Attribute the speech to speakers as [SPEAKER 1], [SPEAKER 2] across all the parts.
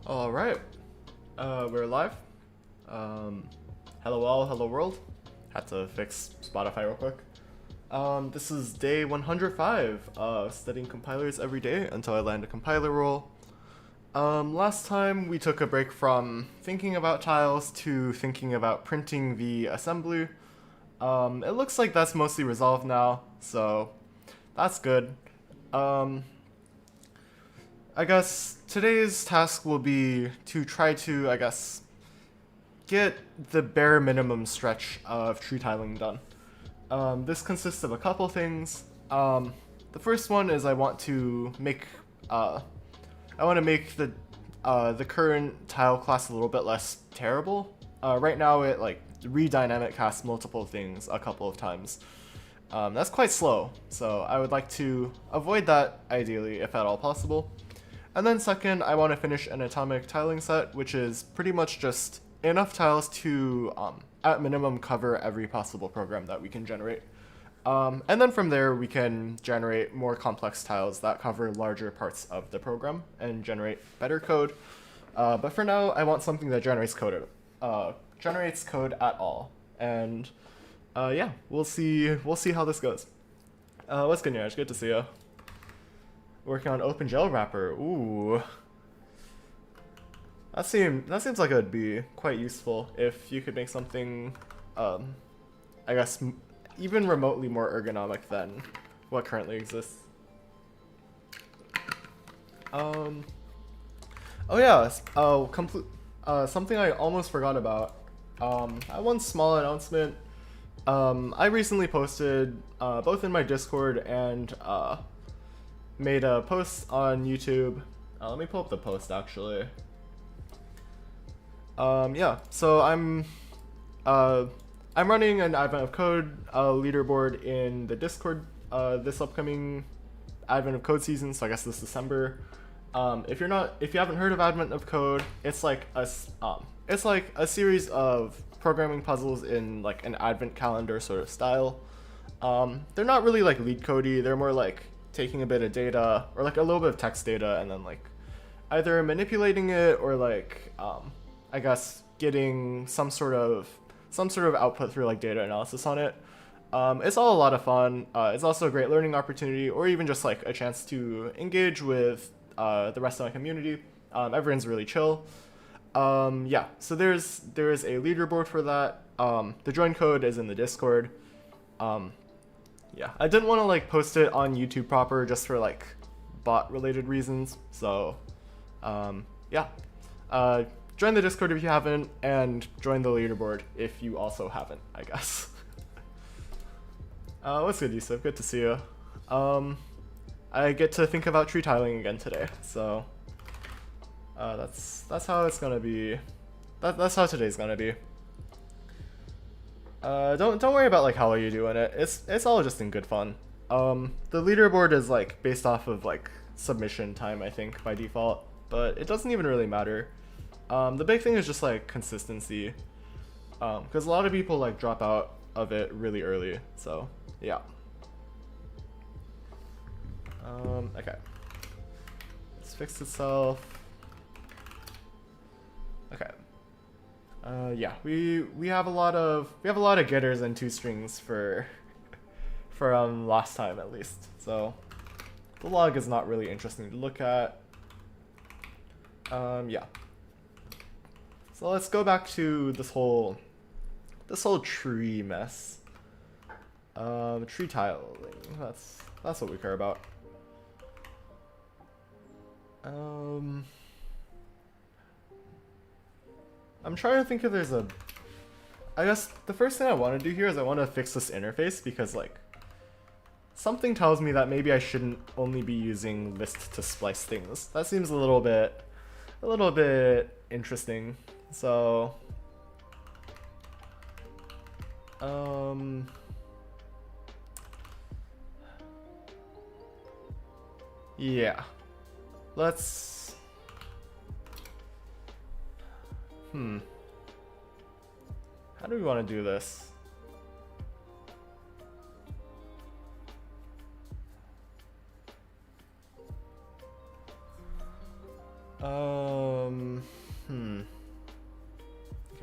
[SPEAKER 1] All right, we're live. Hello all, hello world. Had to fix Spotify real quick. This is day 105, studying compilers every day until I land a compiler role. Last time we took a break from thinking about tiles to thinking about printing the assembly. It looks like that's mostly resolved now, so that's good. I guess today's task will be to try to, get the bare minimum stretch of tree tiling done. This consists of a couple things. The first one is I want to make the current tile class a little bit less terrible. Right now it redynamic casts multiple things a couple of times. That's quite slow, so I would like to avoid that ideally if at all possible. And then second, I want to finish an atomic tiling set, which is pretty much just enough tiles to, at minimum, cover every possible program that we can generate. And then from there, we can generate more complex tiles that cover larger parts of the program and generate better code. But for now, I want something that generates code at all. And yeah, we'll see how this goes. What's good, Niraj? Good to see you. Working on OpenGL wrapper. Ooh. That seems like it would be quite useful if you could make something, even remotely more ergonomic than what currently exists. Oh yeah. Something I almost forgot about. One small announcement. I recently posted, both in my Discord and made a post on YouTube. Let me pull up the post actually. Yeah, so I'm running an Advent of Code leaderboard in the Discord this upcoming Advent of Code season, so I guess this December. If you haven't heard of Advent of Code, it's like a series of programming puzzles in like an Advent calendar sort of style. They're not really like lead codey, they're more like taking a bit of data or like a little bit of text data and then like either manipulating it or like getting some sort of output through like data analysis on it. It's all a lot of fun. It's also a great learning opportunity or even just like a chance to engage with the rest of my community. Everyone's really chill. Yeah, so there is a leaderboard for that. The join code is in the Discord. Yeah, I didn't want to like post it on YouTube proper just for like bot related reasons. So, yeah, join the Discord if you haven't, and join the leaderboard if you also haven't, I guess. What's good, Yusuf? Good to see you. I get to think about tree tiling again today, so that's how it's gonna be. That's how today's gonna be. Don't worry about like how you do in it. It's all just in good fun. The leaderboard is like based off of like submission time, I think, by default, but it doesn't even really matter. The big thing is just like consistency, because a lot of people like drop out of it really early. So yeah. Okay. It's fixed itself. Okay. Yeah, we have a lot of getters and two strings for last time at least. So the log is not really interesting to look at. Yeah. So let's go back to this whole tree mess. Tree tiling. That's what we care about. I'm trying to think if there's I guess the first thing I want to do here is I want to fix this interface because like something tells me that maybe I shouldn't only be using list to splice things. That seems a little bit interesting. So yeah. Let's how do we want to do this?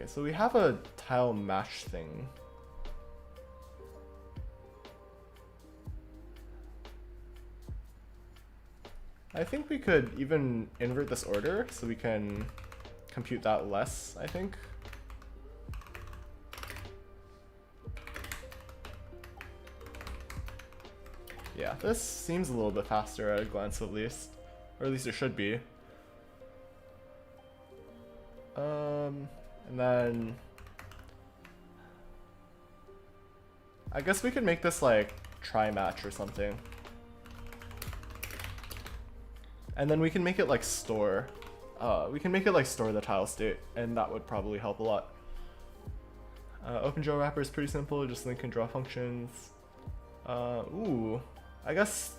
[SPEAKER 1] Okay, so we have a tile match thing. I think we could even invert this order so we can compute that less, I think. Yeah, this seems a little bit faster at a glance at least. Or at least it should be. And then I guess we could make this like tri-match or something. And then we can make it like store. We can make it like store the tile state, and that would probably help a lot. OpenGL wrapper is pretty simple, just link and draw functions. Ooh, I guess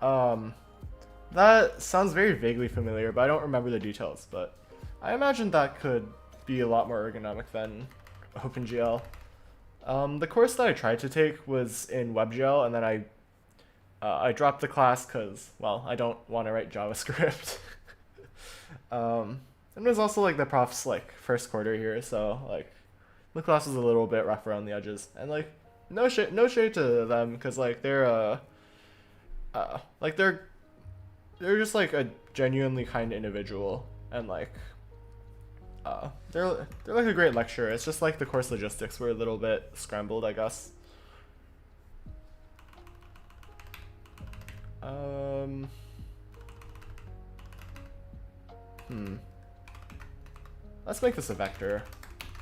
[SPEAKER 1] that sounds very vaguely familiar, but I don't remember the details. But I imagine that could be a lot more ergonomic than OpenGL. The course that I tried to take was in WebGL, and then I dropped the class because, well, I don't want to write JavaScript. And it was also like the prof's like first quarter here, so like the class was a little bit rough around the edges, and like no shade to them because like they're just like a genuinely kind individual, and like they're like a great lecturer. It's just like the course logistics were a little bit scrambled, I guess. Let's make this a vector.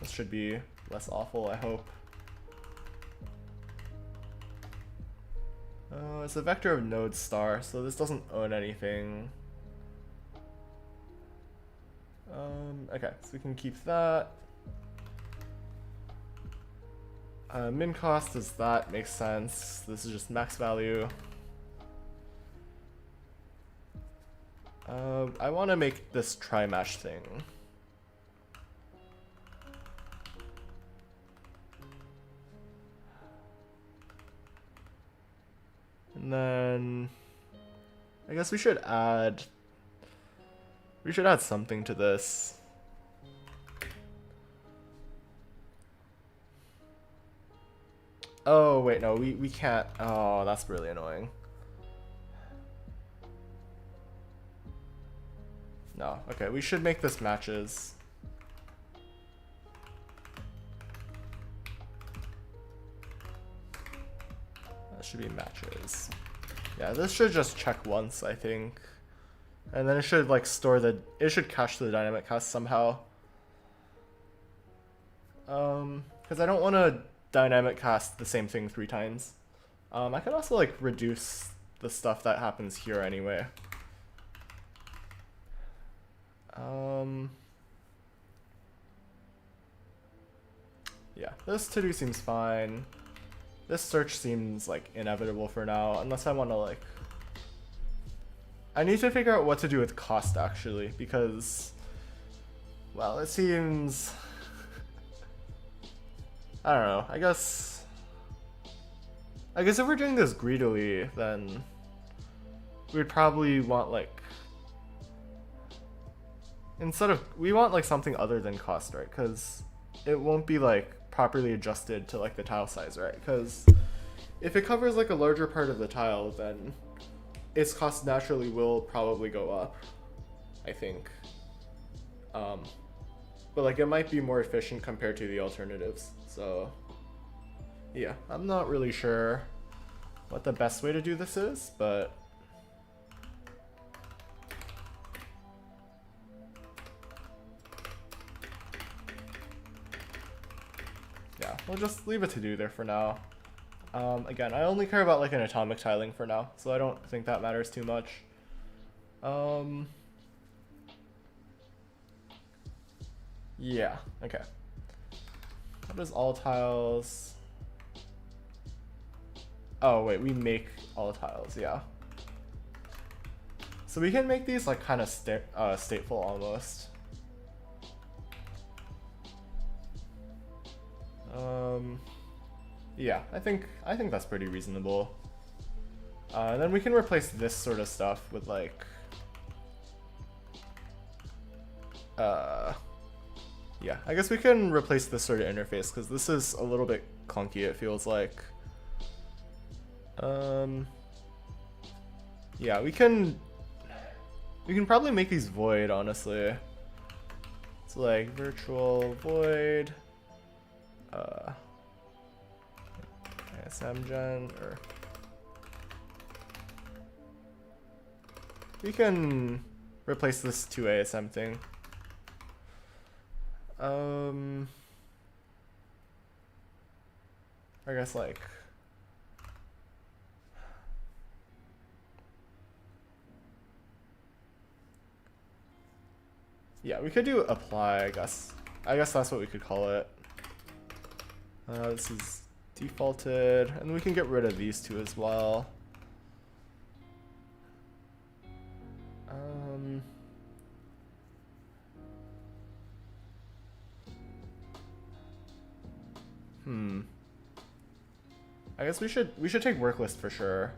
[SPEAKER 1] This should be less awful, I hope. It's a vector of node star, so this doesn't own anything. Okay, so we can keep that. Min cost is that, makes sense. This is just max value. I want to make this tri-match thing. And then I guess we should add something to this. Oh wait, no, we can't. Oh, that's really annoying. No, okay, we should make this matches. That should be matches. Yeah, this should just check once, I think. And then it should like it should cache the dynamic cast somehow. Because I don't want to dynamic cast the same thing 3 times. I could also like reduce the stuff that happens here anyway. Yeah, this to-do seems fine. This search seems like inevitable for now, unless I want to like... I need to figure out what to do with cost actually, because, well, it seems... I don't know, I guess if we're doing this greedily, then we'd probably want like... we want like something other than cost, right? Because it won't be like properly adjusted to like the tile size, right? Because if it covers like a larger part of the tile, then its cost naturally will probably go up, I think. But like it might be more efficient compared to the alternatives. So yeah, I'm not really sure what the best way to do this is, but yeah, we'll just leave it to do there for now. Again, I only care about like an atomic tiling for now, so I don't think that matters too much. Yeah, okay. What is all tiles? Oh wait, we make all tiles, yeah. So we can make these like kind of stateful almost. Yeah, I think that's pretty reasonable. And then we can replace this sort of stuff with like Yeah, I guess we can replace this sort of interface because this is a little bit clunky, it feels like. Yeah, we can probably make these void, honestly. It's like virtual void ASM gen, or we can replace this 2ASM thing. I guess like yeah, we could do apply, I guess. I guess that's what we could call it. This is defaulted, and we can get rid of these two as well. I guess we should take work list for sure.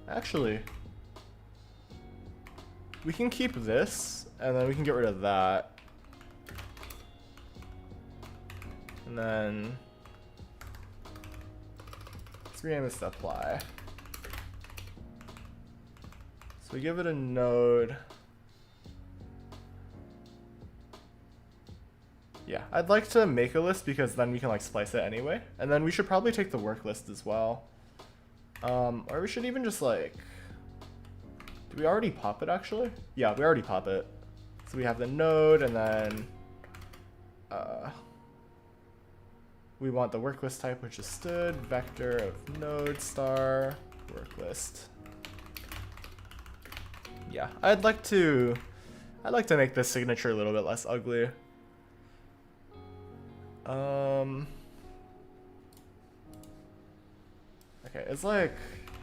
[SPEAKER 1] Actually, we can keep this, and then we can get rid of that. And then let's rename this to apply. So we give it a node. Yeah, I'd like to make a list because then we can like splice it anyway. And then we should probably take the work list as well. Or we should even just like, do we already pop it actually? Yeah, we already pop it. So we have the node, and then we want the work list type, which is std vector of node star work list. Yeah, I'd like to make this signature a little bit less ugly. Okay, it's like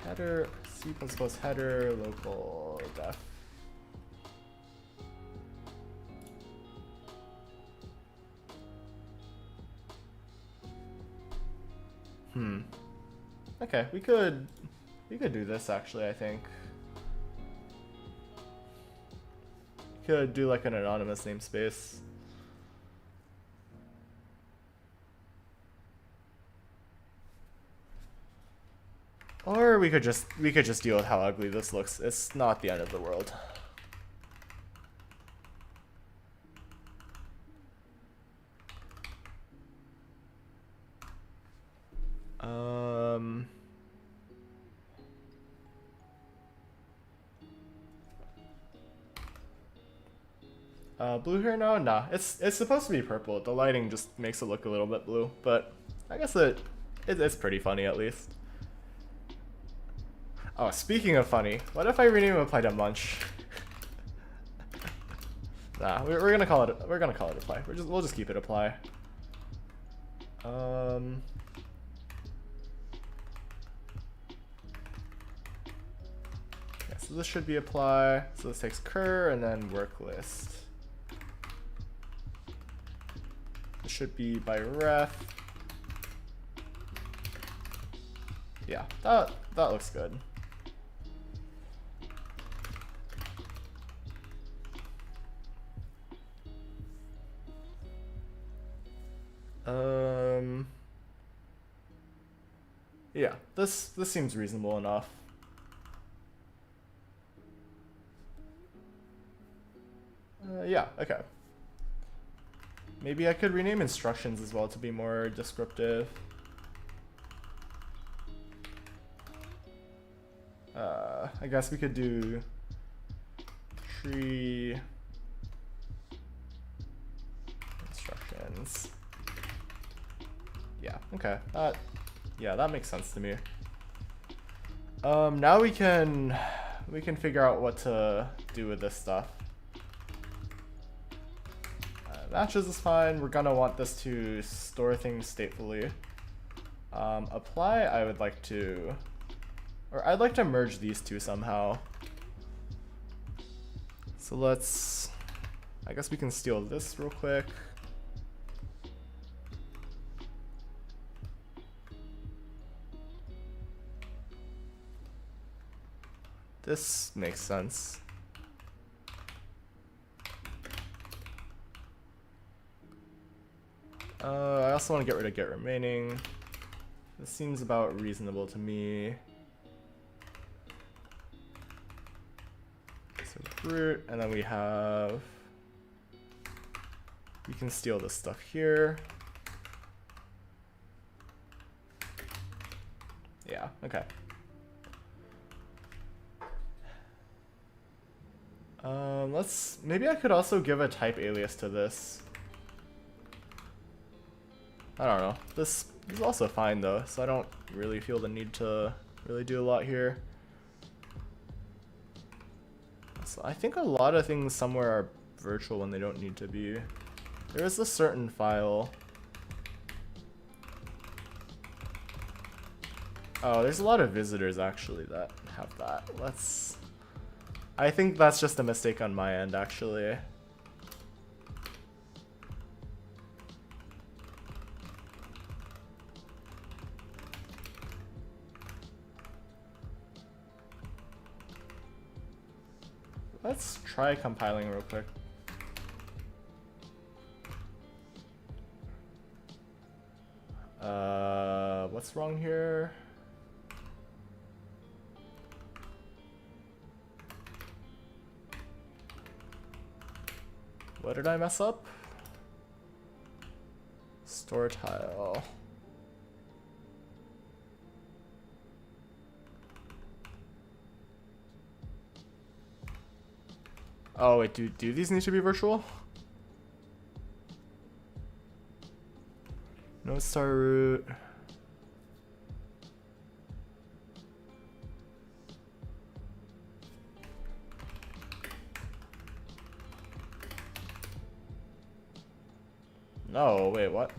[SPEAKER 1] header C++ header local def. Okay, we could do this actually, I think. Could do like an anonymous namespace. Or we could just deal with how ugly this looks. It's not the end of the world. Blue here now? Nah, it's supposed to be purple. The lighting just makes it look a little bit blue, but I guess it's pretty funny at least. Oh, speaking of funny, what if I rename apply to munch? Nah, we're gonna call it apply. We'll just keep it apply. Okay, so this should be apply. So this takes cur and then work list. This should be by ref. Yeah, that looks good. Yeah, this seems reasonable enough. Yeah, okay. Maybe I could rename instructions as well to be more descriptive. I guess we could do tree instructions. Yeah, okay. Yeah, that makes sense to me. Now we can figure out what to do with this stuff. Matches is fine. We're gonna want this to store things statefully. Apply, I would like to, or I'd like to merge these two somehow. So I guess we can steal this real quick. This makes sense. I also want to get rid of get remaining. This seems about reasonable to me. So root, and then we have, we can steal this stuff here. Yeah, okay. Maybe I could also give a type alias to this. I don't know. This is also fine though, so I don't really feel the need to really do a lot here. So I think a lot of things somewhere are virtual when they don't need to be. There is a certain file. Oh, there's a lot of visitors actually that have that. I think that's just a mistake on my end actually. Let's try compiling real quick. What's wrong here? What did I mess up? Store tile. Oh wait, do these need to be virtual? No star root. No, wait, what?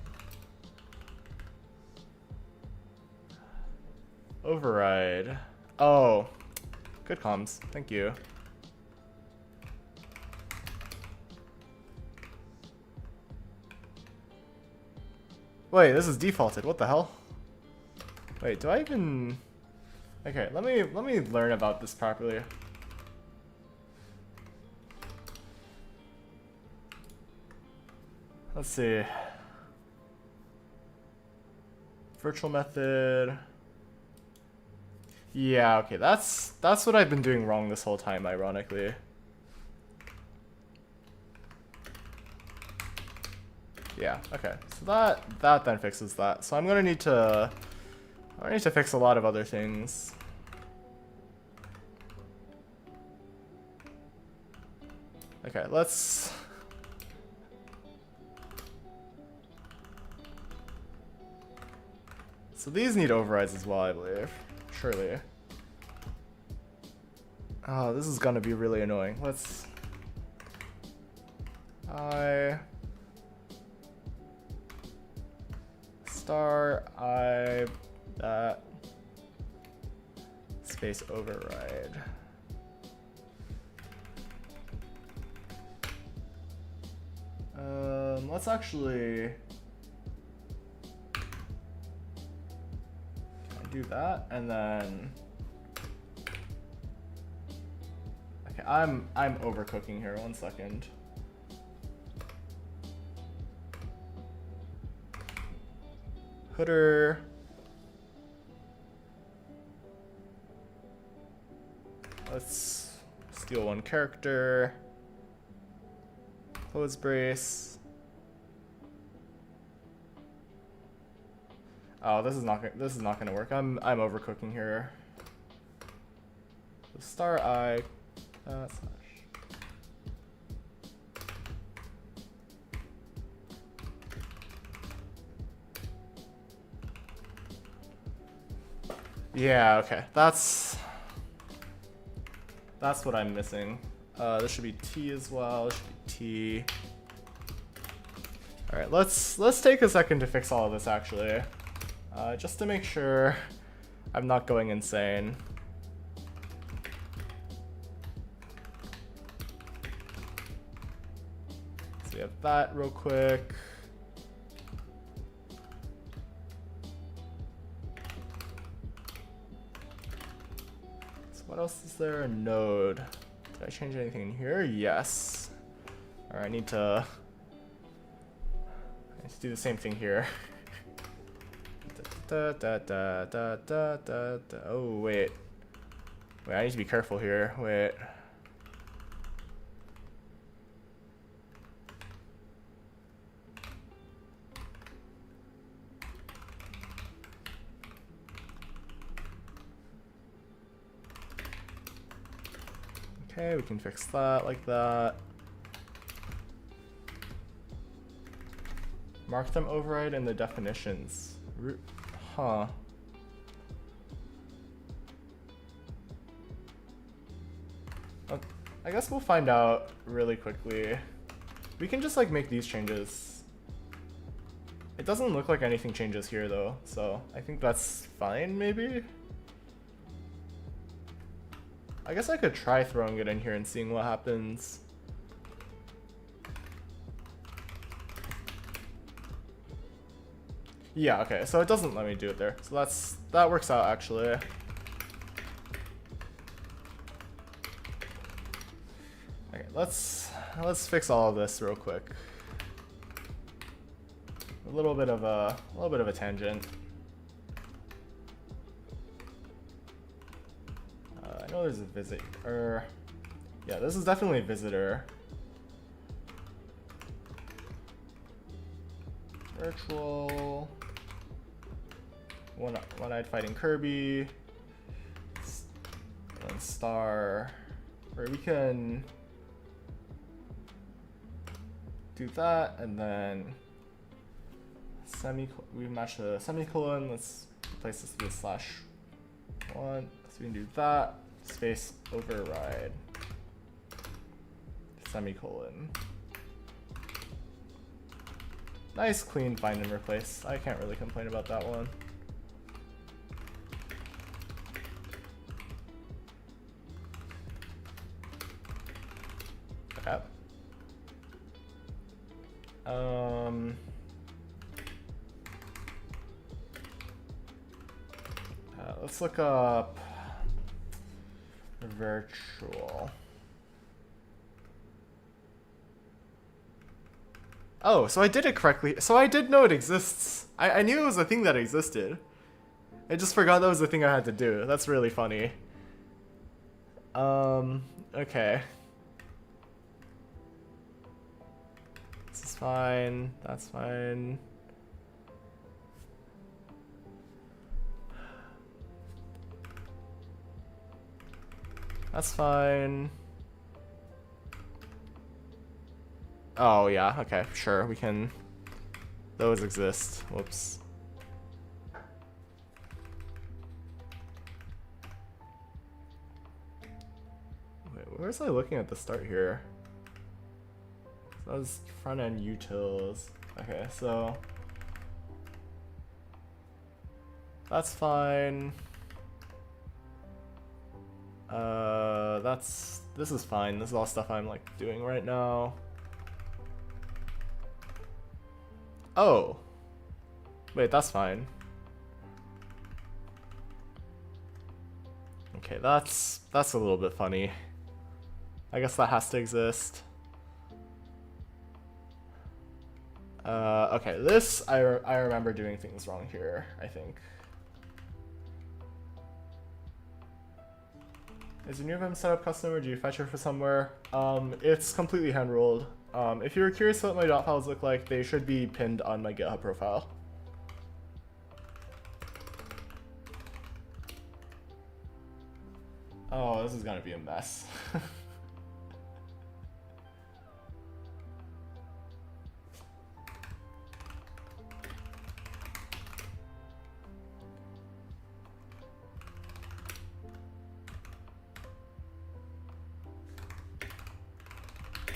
[SPEAKER 1] Override. Oh, good comms. Thank you. Wait, this is defaulted. What the hell? Wait, do I even? Okay, let me learn about this properly. Let's see. Virtual method. Yeah, okay, that's what I've been doing wrong this whole time, ironically. Yeah, okay. So that then fixes that. So I'm gonna need to fix a lot of other things. Okay, let's so these need overrides as well, I believe. Surely. Oh, this is gonna be really annoying. Let's star I that space override. Let's actually do that, and then okay, I'm overcooking here. 1 second. Hooder. Let's steal 1 character. Close brace. Oh, this is not gonna work. I'm overcooking here. So star I slash. Yeah, okay. That's what I'm missing. This should be T as well. This should be T. All right, let's take a second to fix all of this actually. Just to make sure I'm not going insane. So we have that real quick. So what else is there? A node. Did I change anything in here? Yes. All right, I need to Let's do the same thing here. Oh, wait. Wait, I need to be careful here. Wait. Okay, we can fix that like that. Mark them override in the definitions. Huh. I guess we'll find out really quickly. We can just like make these changes. It doesn't look like anything changes here though, so I think that's fine maybe? I guess I could try throwing it in here and seeing what happens. Yeah, okay, so it doesn't let me do it there. So that works out actually. Okay, let's fix all of this real quick. A little bit of a tangent. I know there's a visitor. Yeah, this is definitely a visitor. Virtual. One-eyed fighting Kirby. And star. Where we can do that, and then we match the semicolon. Let's replace this with /1. So we can do that. Space override. Semicolon. Nice, clean find and replace. I can't really complain about that one. Okay. Let's look up virtual. Oh, so I did it correctly. So I did know it exists. I knew it was a thing that existed. I just forgot that was the thing I had to do. That's really funny. Okay. This is fine. That's fine. That's fine. Oh, yeah, okay, sure, we can... Those exist. Whoops. Wait, where was I looking at the start here? That was front-end utils. Okay, so... That's fine. This is fine. This is all stuff I'm like doing right now. Oh. Wait, that's fine. Okay, that's a little bit funny. I guess that has to exist. Okay, this, I remember doing things wrong here, I think. Is your new VM setup custom or do you fetch it from somewhere? It's completely hand-rolled. If you're curious what my dot files look like, they should be pinned on my GitHub profile. Oh, this is gonna be a mess.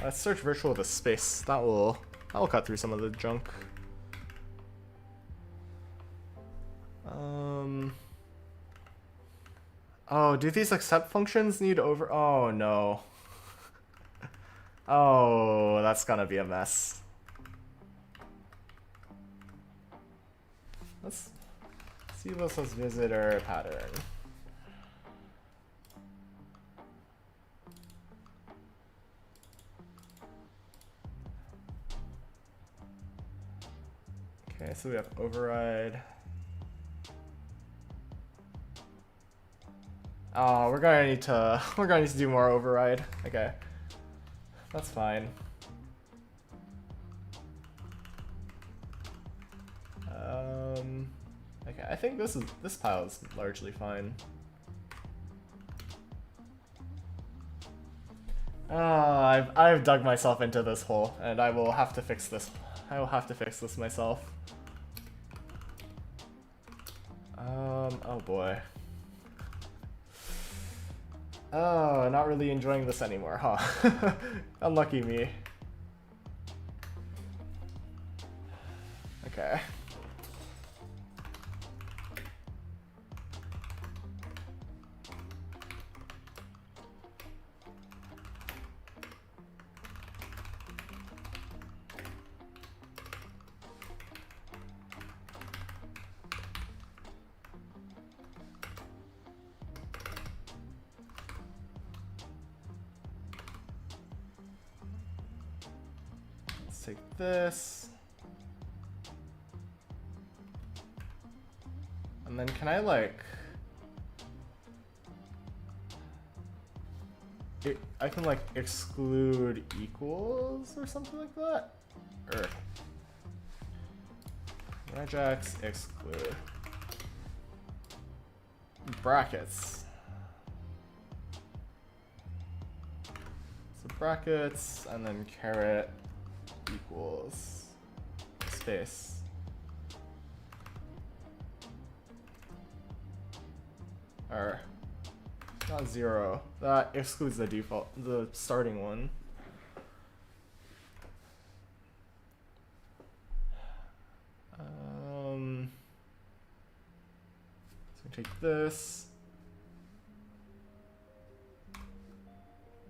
[SPEAKER 1] Let's search virtual with a space. That will cut through some of the junk. Oh, do these accept functions need over? Oh no. Oh, that's gonna be a mess. Let's see what says visitor pattern. Okay, so we have override. Oh, we're gonna need to do more override. Okay, that's fine. Okay, I think this pile is largely fine. I've dug myself into this hole, and I will have to fix this. I will have to fix this myself. Oh boy. Oh, not really enjoying this anymore, huh? Unlucky me. Okay. Take this. And then can I like... I can like exclude equals or something like that? Or... regex exclude. Brackets. So brackets and then caret equals space. Or not 0. That excludes the default, the starting one. So take this.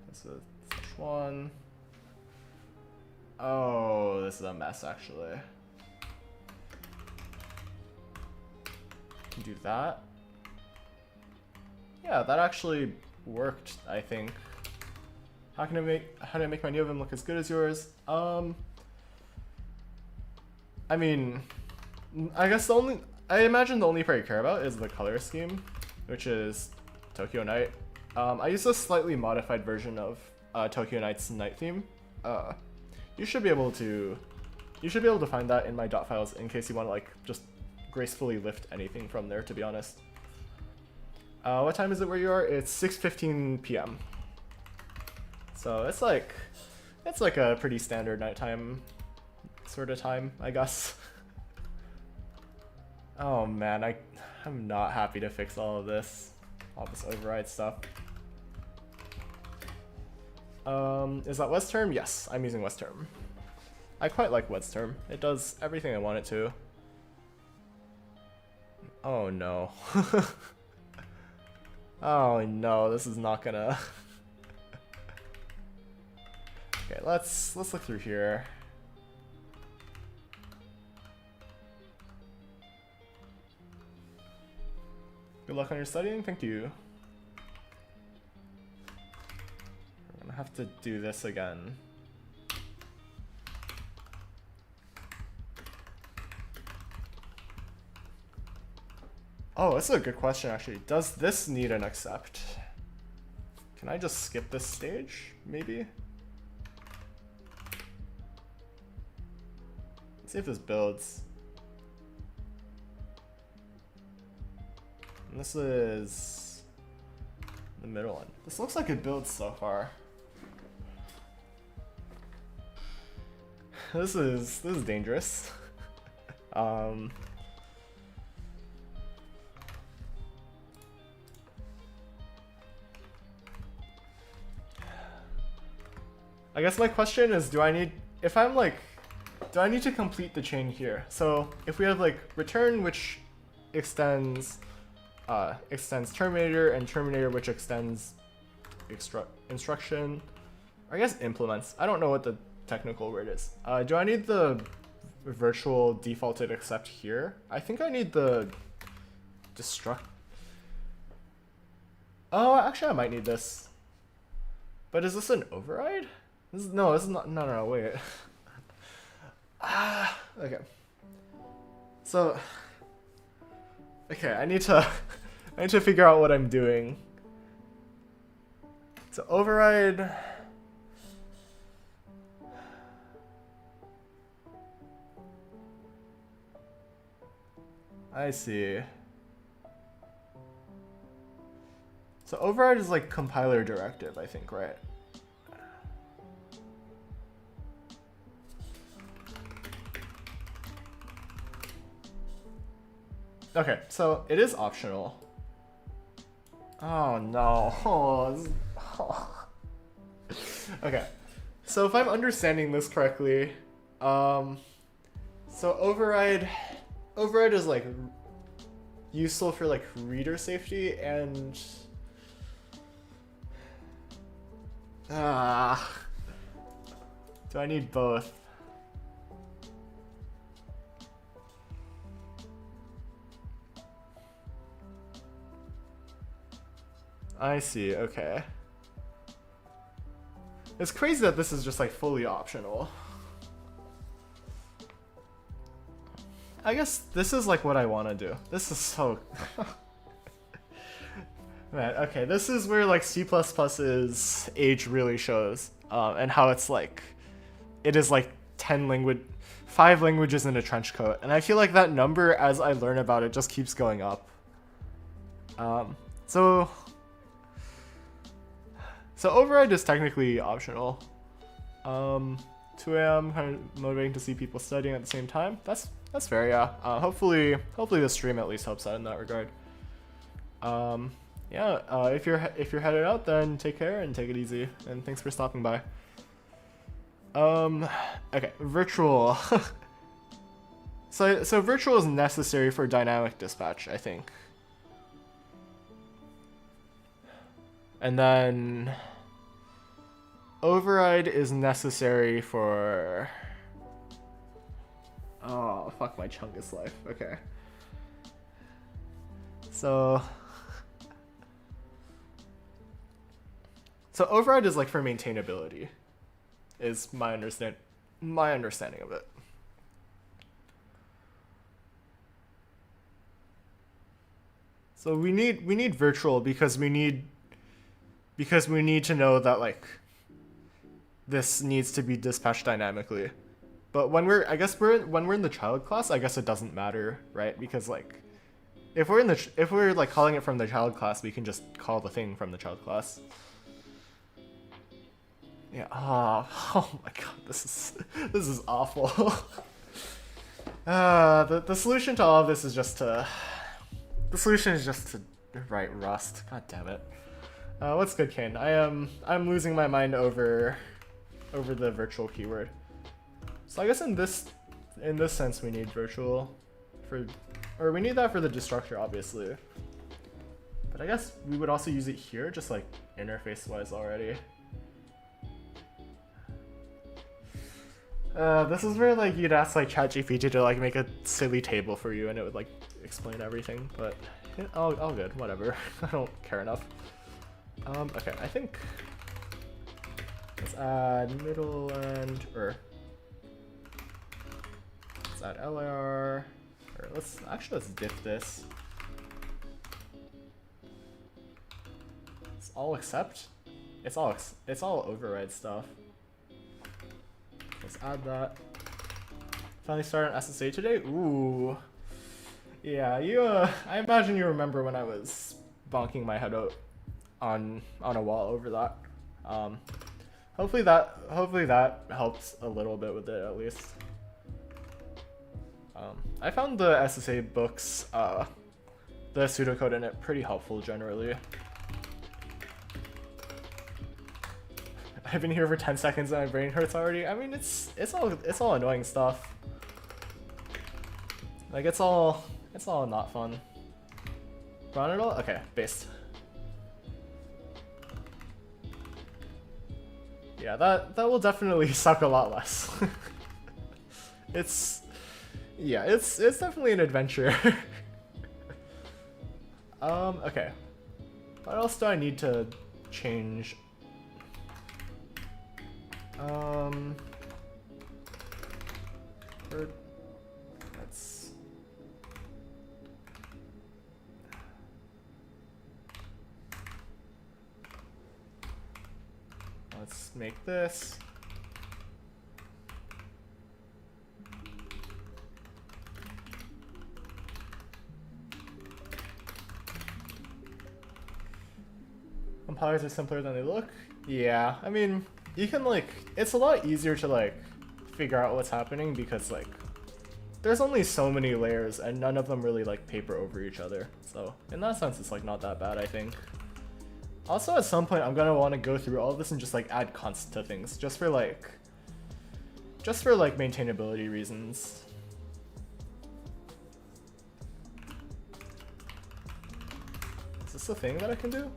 [SPEAKER 1] This is /1. Oh, this is a mess actually. Can do that. Yeah, that actually worked, I think. How do I make my new oven look as good as yours? I mean, I guess I imagine the only part you care about is the color scheme, which is Tokyo Night. I use a slightly modified version of Tokyo Night's night theme. You should be able to find that in my dot files in case you want to like just gracefully lift anything from there, to be honest. What time is it where you are? It's 6:15 p.m. So it's like a pretty standard nighttime sort of time, I guess. Oh man, I'm not happy to fix all this override stuff. Is that West-term? Yes, I'm using West-term. I quite like West-term. It does everything I want it to. Oh no. Oh no, this is not gonna... Okay, let's look through here. Good luck on your studying, thank you. We're gonna have to do this again. Oh, this is a good question actually. Does this need an accept? Can I just skip this stage, maybe? Let's see if this builds. And this is the middle one. This looks like it builds so far. This is dangerous. I guess my question is, do I need to complete the chain here? So if we have like return, which extends terminator, and terminator, which extends instruction, I guess implements. I don't know what the technical word is. Do I need the virtual defaulted except here? I think I need the destruct. Oh, actually I might need this. But is this an override? No, this is not. No, wait. Okay. So, okay, I need to I need to figure out what I'm doing. So override. I see. So override is like compiler directive, I think, right? Okay, so it is optional. Oh no. Okay, so if I'm understanding this correctly, so override is like useful for like reader safety and do I need both? I see, okay. It's crazy that this is just like fully optional. I guess this is like what I want to do. This is so... Man, okay, this is where like C++'s age really shows, and how it's like, it is like 5 languages in a trench coat, and I feel like that number, as I learn about it, just keeps going up. So override is technically optional. 2 a.m. kind of motivating to see people studying at the same time. That's fair, yeah. Hopefully the stream at least helps out in that regard. Yeah. If you're headed out, then take care and take it easy. And thanks for stopping by. Okay, virtual. So virtual is necessary for dynamic dispatch, I think. And then override is necessary for... Oh, fuck my Chungus life. Okay. So override is like for maintainability, is my understanding of it. So we need virtual because we need to know that like this needs to be dispatched dynamically. But when we're in the child class, I guess it doesn't matter, right? Because like if we're like calling it from the child class, we can just call the thing from the child class. Yeah. Oh my god, this is awful. The solution to all of this is just to write Rust. God damn it. What's good, Kane? I'm losing my mind over the virtual keyword. So I guess in this sense we need virtual or we need that for the destructor, obviously. But I guess we would also use it here, just like interface wise already. This is where like you'd ask like ChatGPT to like make a silly table for you and it would like explain everything, but all good, whatever. I don't care enough. Okay, I think let's add middle and let's add LR, or let's diff this. It's all except, it's all override stuff. Let's add that. Finally started on SSA today. Ooh, yeah. I imagine you remember when I was bonking my head out on a wall over that. Hopefully that helps a little bit with it at least. I found the SSA books, the pseudocode in it pretty helpful generally. I've been here for 10 seconds and my brain hurts already. I mean, it's all annoying stuff. Like it's all not fun. Run it all? Okay, based. Yeah, that will definitely suck a lot less. It's definitely an adventure. Okay. What else do I need to change? make this. Compilers are simpler than they look. Yeah, I mean, you can like, it's a lot easier to like figure out what's happening because like there's only so many layers and none of them really like paper over each other. So in that sense, it's like not that bad, I think. Also, at some point, I'm gonna want to go through all of this and just like add const to things, just for like maintainability reasons. Is this a thing that I can do?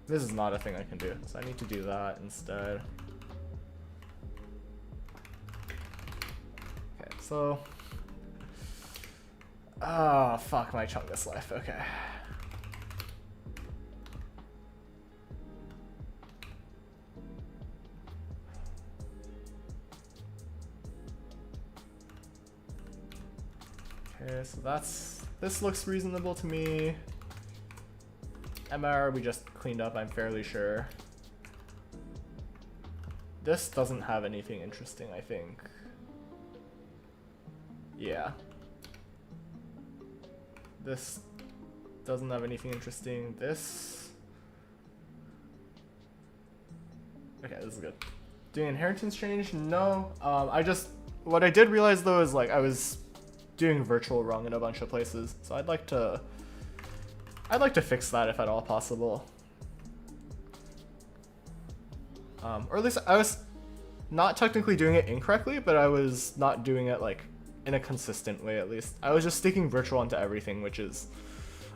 [SPEAKER 1] This is not a thing I can do, so I need to do that instead. Okay, so... Ah, fuck my Chungus life, okay. Okay, so this looks reasonable to me. MR we just cleaned up, I'm fairly sure. This doesn't have anything interesting, I think. Yeah. This doesn't have anything interesting. This... Okay, this is good. Doing inheritance change? No. What I did realize though is like I was doing virtual wrong in a bunch of places, so I'd like to fix that if at all possible. Or at least I was not technically doing it incorrectly, but I was not doing it like in a consistent way at least. I was just sticking virtual onto everything, which is,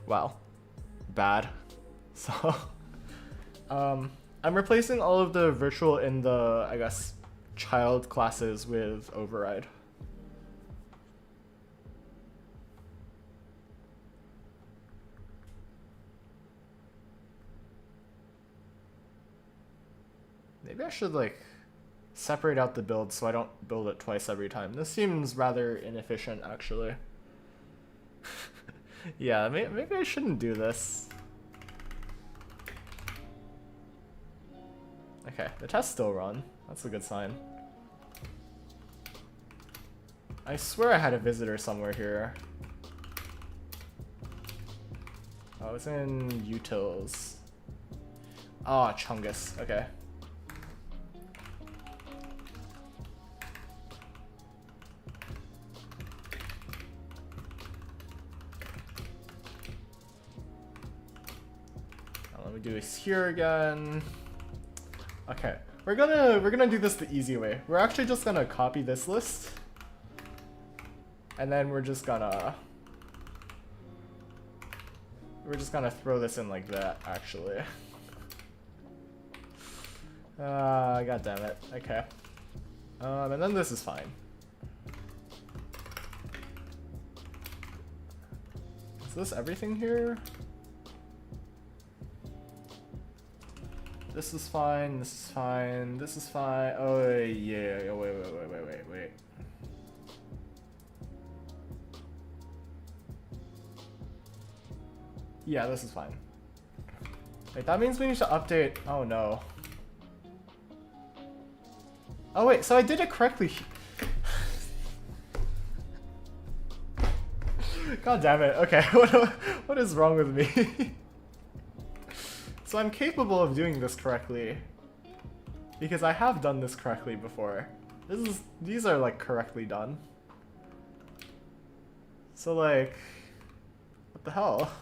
[SPEAKER 1] well, bad. So, I'm replacing all of the virtual in the, I guess, child classes with override. Maybe I should like separate out the build so I don't build it twice every time. This seems rather inefficient actually. Yeah, maybe I shouldn't do this. Okay, the test still run. That's a good sign. I swear I had a visitor somewhere here. Oh, it's in utils. Ah, Chungus. Okay. Do this here again. Okay, we're gonna do this the easy way. We're actually just gonna copy this list, and then we're just gonna throw this in like that. Actually, god damn it. Okay, and then this is fine. Is this everything here? This is fine, this is fine, this is fine. Oh yeah, wait. Yeah, this is fine. Wait, that means we need to update. Oh no. Oh wait, so I did it correctly. God damn it. Okay, what is wrong with me? So I'm capable of doing this correctly, because I have done this correctly before. These are like correctly done. So like, what the hell?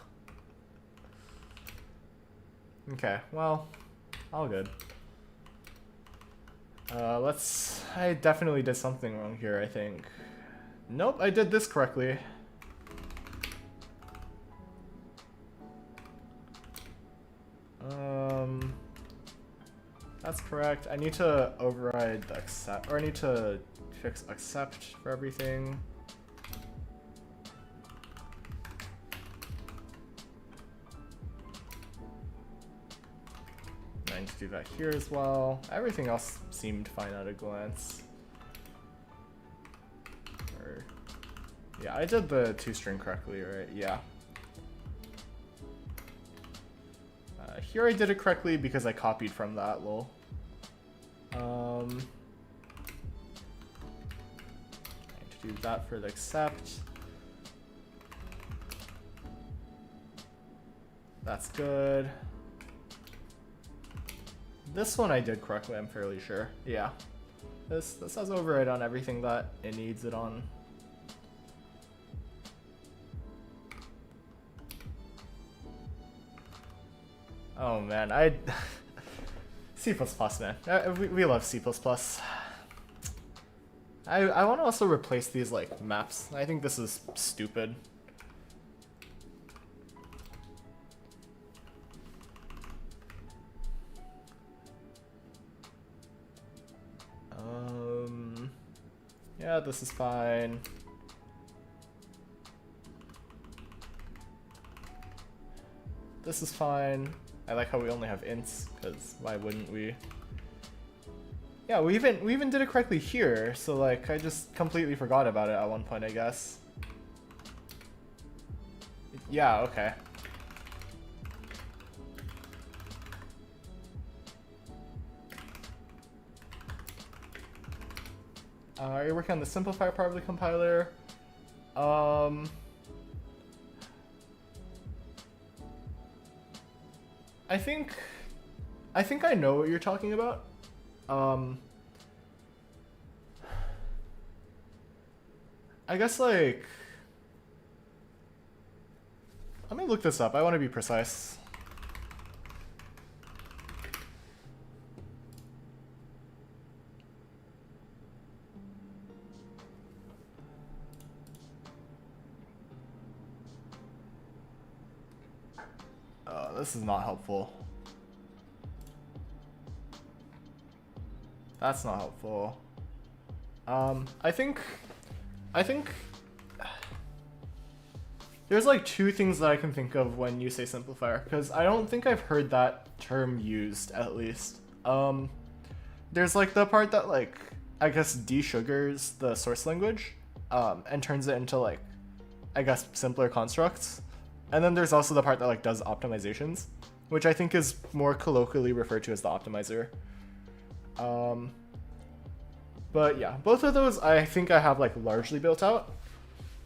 [SPEAKER 1] Okay, well, all good. I definitely did something wrong here, I think. Nope, I did this correctly. That's correct. I need to override the accept, or I need to fix accept for everything. I need to do that here as well. Everything else seemed fine at a glance. Yeah, I did the 2-string correctly, right? Yeah. Here I did it correctly because I copied from that, lol. I need to do that for the accept. That's good. This one I did correctly, I'm fairly sure. Yeah. This has override on everything that it needs it on. Oh man, C++, man. We love C++. I want to also replace these like maps. I think this is stupid. Yeah, this is fine. This is fine. I like how we only have ints, because why wouldn't we? Yeah, we even did it correctly here, so like I just completely forgot about it at one point, I guess. Yeah, okay. Are you working on the simplifier part of the compiler? I think I know what you're talking about. I guess like, let me look this up. I want to be precise. This is not helpful. That's not helpful. I think there's like two things that I can think of when you say simplifier, because I don't think I've heard that term used, at least. There's like the part that like, I guess desugars the source language, and turns it into like, I guess, simpler constructs. And then there's also the part that like does optimizations, which I think is more colloquially referred to as the optimizer. But yeah, both of those I think I have like largely built out.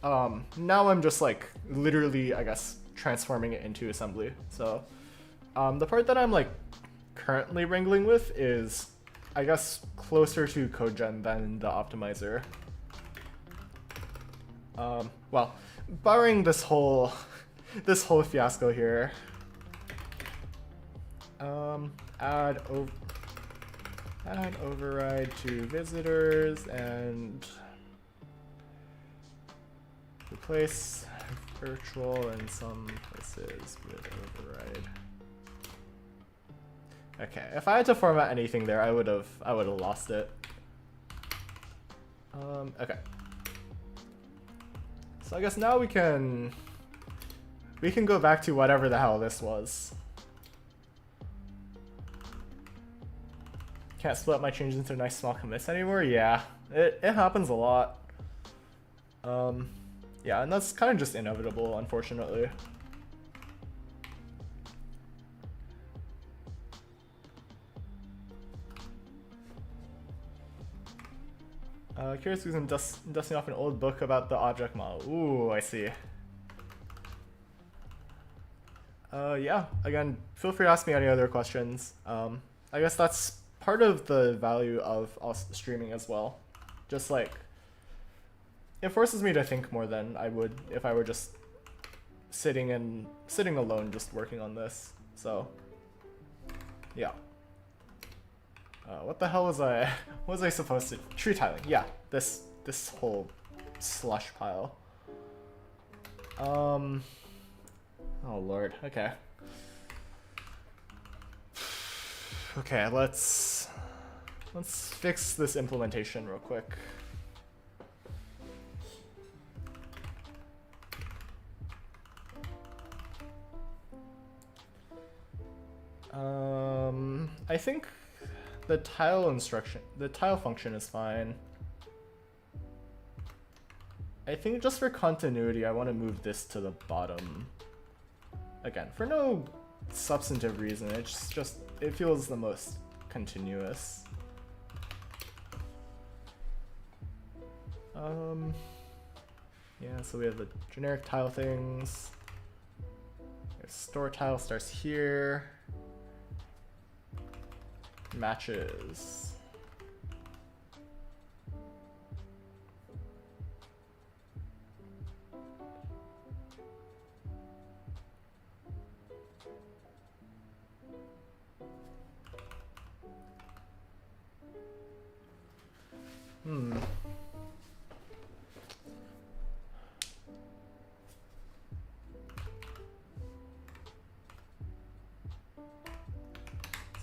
[SPEAKER 1] Now I'm just like literally, I guess, transforming it into assembly. So the part that I'm like currently wrangling with is, I guess, closer to CodeGen than the optimizer. Well, barring this whole fiasco here. Add override to visitors and replace virtual in some places with override. Okay, if I had to format anything there, I would have lost it. Okay. So I guess now we can go back to whatever the hell this was. Can't split my changes into nice small commits anymore? Yeah, it happens a lot. Yeah, and that's kind of just inevitable, unfortunately. Curious because I'm dusting off an old book about the object model. Ooh, I see. Yeah, again, feel free to ask me any other questions. I guess that's part of the value of us streaming as well. Just like, it forces me to think more than I would if I were just sitting alone just working on this. So yeah. What the hell was I what was I supposed to tree tiling? Yeah, this whole slush pile. Oh lord, okay. Okay, let's fix this implementation real quick. I think the tile function is fine. I think just for continuity, I want to move this to the bottom. Again, for no substantive reason. It feels the most continuous. Yeah, so we have the generic tile things. Store tile starts here. Matches.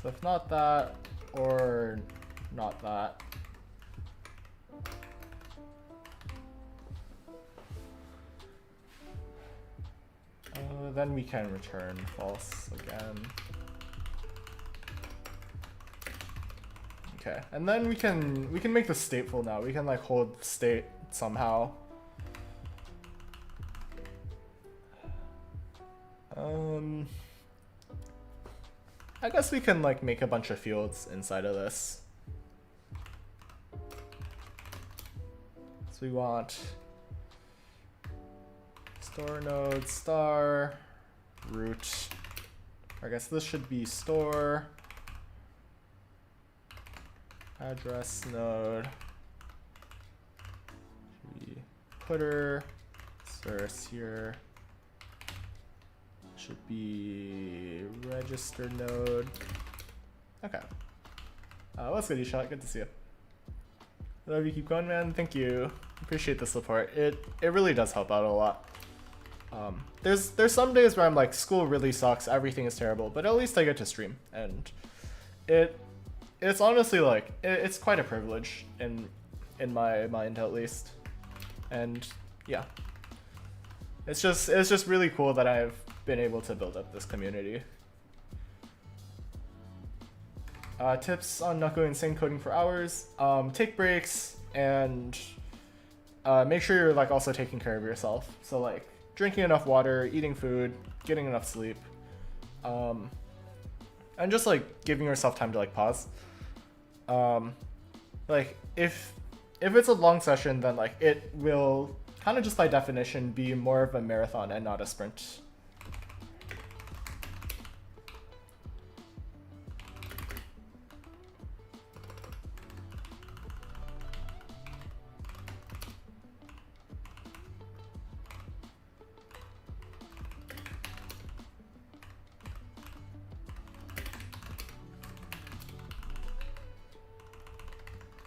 [SPEAKER 1] So if not that, or not that. Then we can return false again. Okay, and then we can make this stateful now. We can like hold state somehow. I guess we can like make a bunch of fields inside of this. So we want store node star root. I guess this should be store address node. Should be footer source here. Should be register node. Okay. What's good, Eshot? Good to see you. Love you, keep going, man. Thank you. Appreciate the support. It really does help out a lot. There's some days where I'm like, school really sucks, everything is terrible, but at least I get to stream, and it's honestly like it's quite a privilege in my mind at least, and yeah, it's just really cool that I've been able to build up this community. Tips on not going insane coding for hours: take breaks and make sure you're like also taking care of yourself. So like drinking enough water, eating food, getting enough sleep, and just like giving yourself time to like pause. Like if it's a long session, then like it will kind of just by definition be more of a marathon and not a sprint.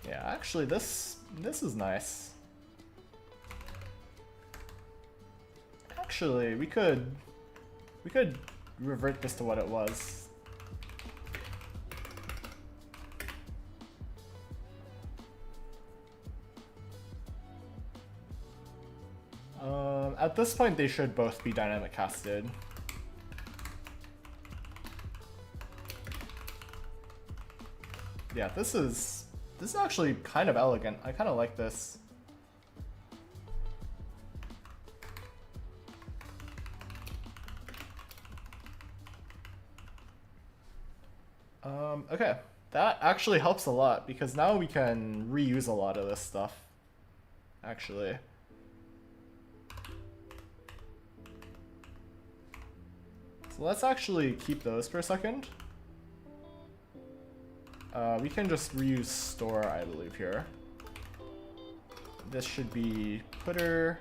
[SPEAKER 1] Yeah, actually this is nice. Actually, we could revert this to what it was. At this point they should both be dynamic casted. Yeah, this is actually kind of elegant. I kind of like this. Okay, that actually helps a lot because now we can reuse a lot of this stuff, actually. So let's actually keep those for a second. We can just reuse store, I believe, here. This should be footer.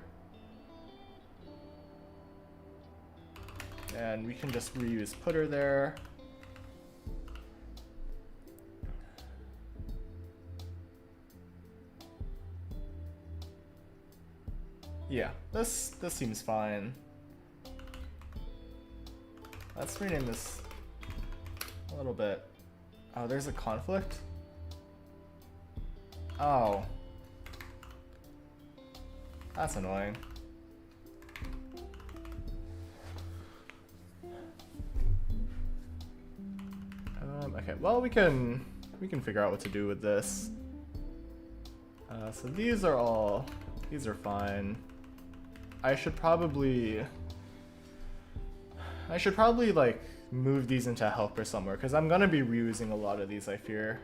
[SPEAKER 1] And we can just reuse footer there. Yeah, this seems fine. Let's rename this a little bit. Oh, there's a conflict? Oh. That's annoying. Okay, well we can figure out what to do with this. So these are fine. I should probably like move these into helper somewhere, because I'm gonna be reusing a lot of these, I fear.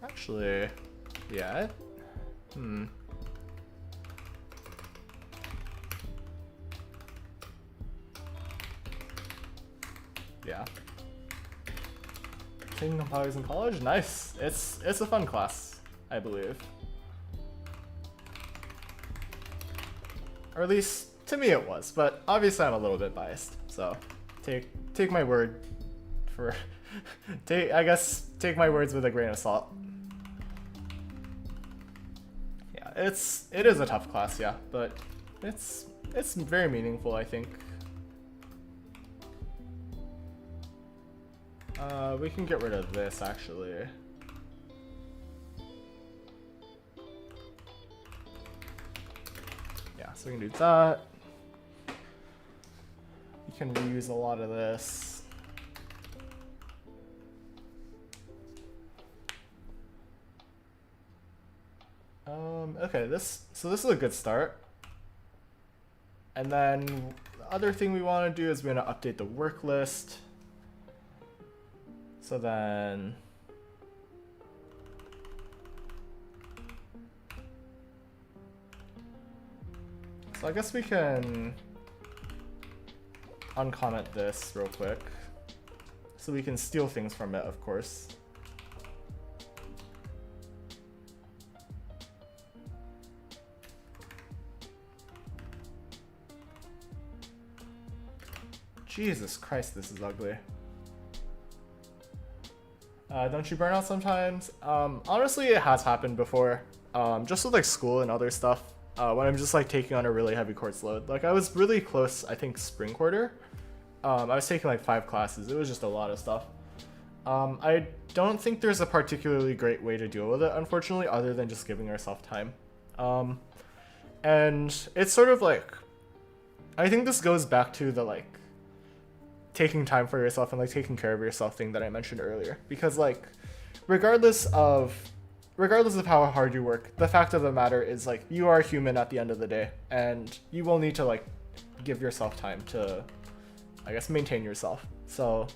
[SPEAKER 1] Actually, yeah. Yeah. Taking compilers in college? Nice. It's a fun class, I believe. Or at least to me it was, but obviously I'm a little bit biased. So take my word for I guess take my words with a grain of salt. Yeah, it is a tough class, yeah, but it's very meaningful, I think. We can get rid of this, actually. Yeah, so we can do that. We can reuse a lot of this. Okay, so this is a good start. And then the other thing we want to do is we're going to update the work list. So then I guess we can uncomment this real quick. So we can steal things from it, of course. Jesus Christ, this is ugly. Don't you burn out sometimes? Honestly, it has happened before. Just with like school and other stuff. When I'm just like taking on a really heavy course load. Like I was really close, I think spring quarter. I was taking like 5 classes. It was just a lot of stuff. I don't think there's a particularly great way to deal with it, unfortunately, other than just giving ourselves time. And it's sort of like, I think this goes back to the like taking time for yourself and like taking care of yourself thing that I mentioned earlier. Because like, regardless of how hard you work, the fact of the matter is like you are human at the end of the day, and you will need to like give yourself time to, I guess, maintain yourself. So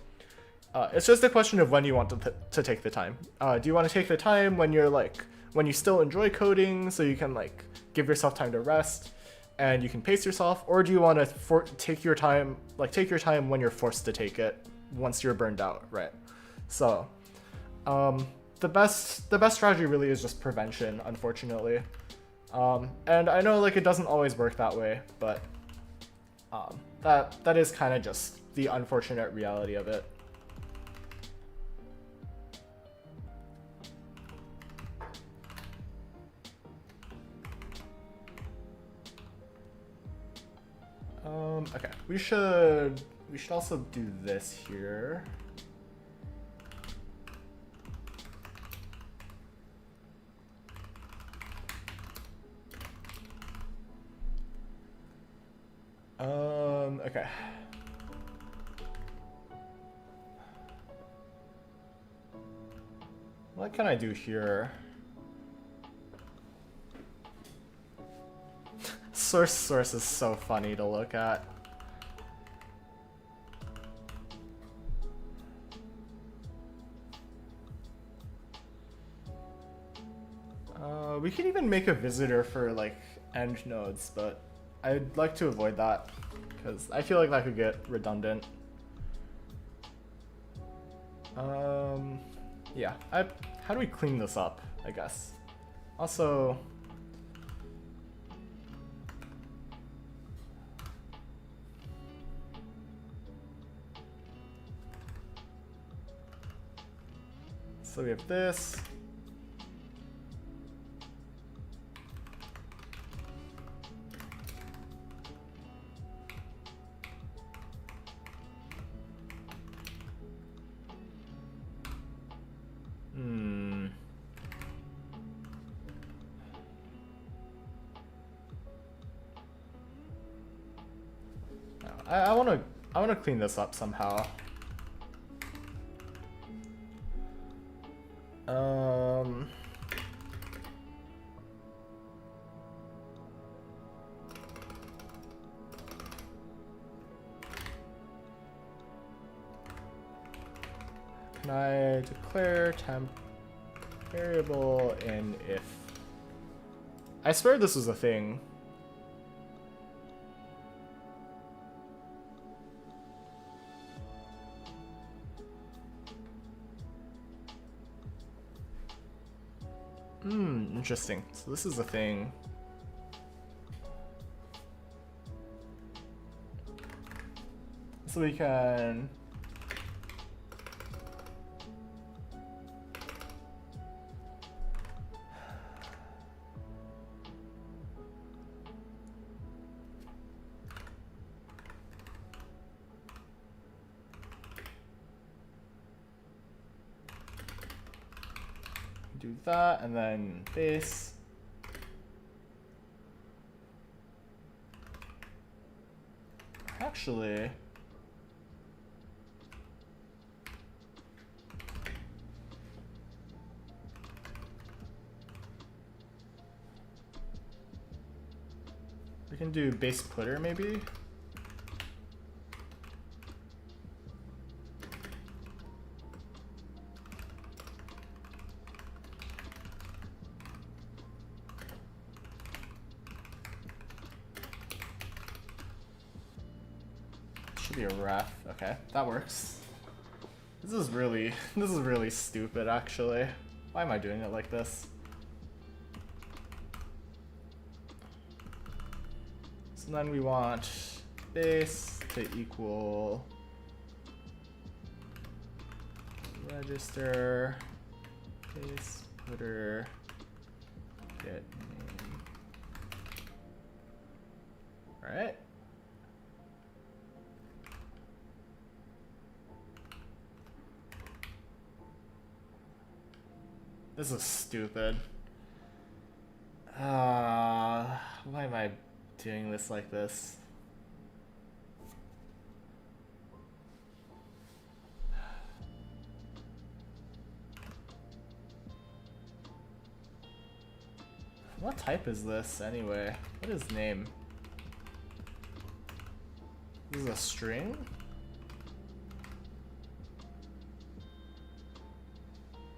[SPEAKER 1] it's just a question of when you want to take the time. Do you want to take the time when you still enjoy coding, so you can like give yourself time to rest and you can pace yourself, or do you want to take your time when you're forced to take it once you're burned out, right? So the best strategy really is just prevention, unfortunately. And I know like it doesn't always work that way, but that is kind of just the unfortunate reality of it. Okay, we should also do this here. Okay. What can I do here? Source is so funny to look at. We can even make a visitor for like end nodes, but I'd like to avoid that because I feel like that could get redundant. Yeah, how do we clean this up, I guess? Also, so we have this. I wanna clean this up somehow. Can I declare temp variable in if? I swear this was a thing. Interesting. So this is a thing. So we can do that, and then base. Actually, we can do base putter maybe. Should be a ref. Okay, that works. This is really stupid actually. Why am I doing it like this? So then we want base to equal register base putter get name. All right. This is stupid. Why am I doing this like this? What type is this anyway? What is name? This is a string?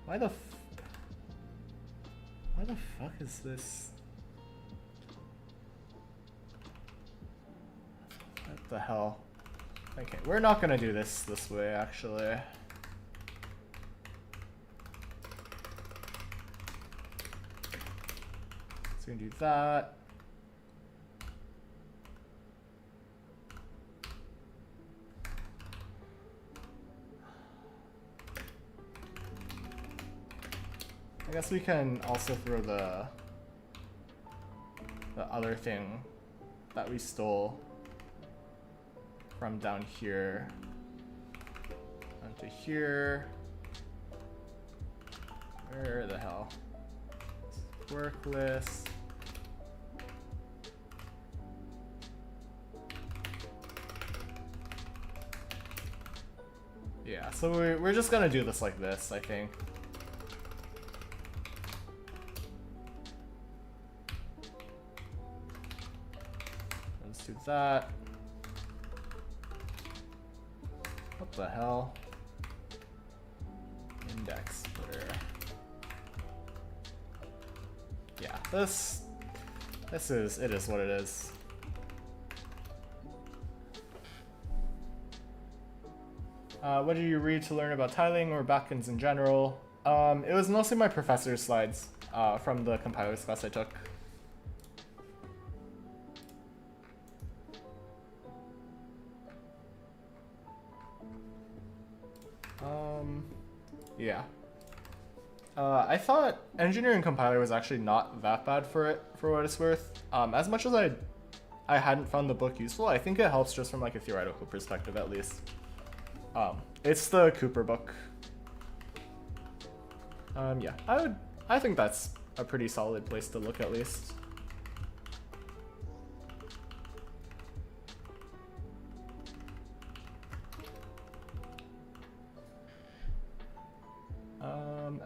[SPEAKER 1] Why the fuck is this? What the hell? Okay, we're not gonna do this way actually. So we're gonna do that. I guess we can also throw the other thing that we stole from down here onto here. Where the hell? Work list. Yeah, so we're just gonna do this like this, I think. Let's do that. What the hell? Index footer. Yeah, it is what it is. What did you read to learn about tiling or backends in general? It was mostly my professor's slides from the compilers class I took. Yeah. I thought engineering compiler was actually not that bad for what it's worth. As much as I hadn't found the book useful, I think it helps just from like a theoretical perspective at least. It's the Cooper book. Yeah, I think that's a pretty solid place to look at least.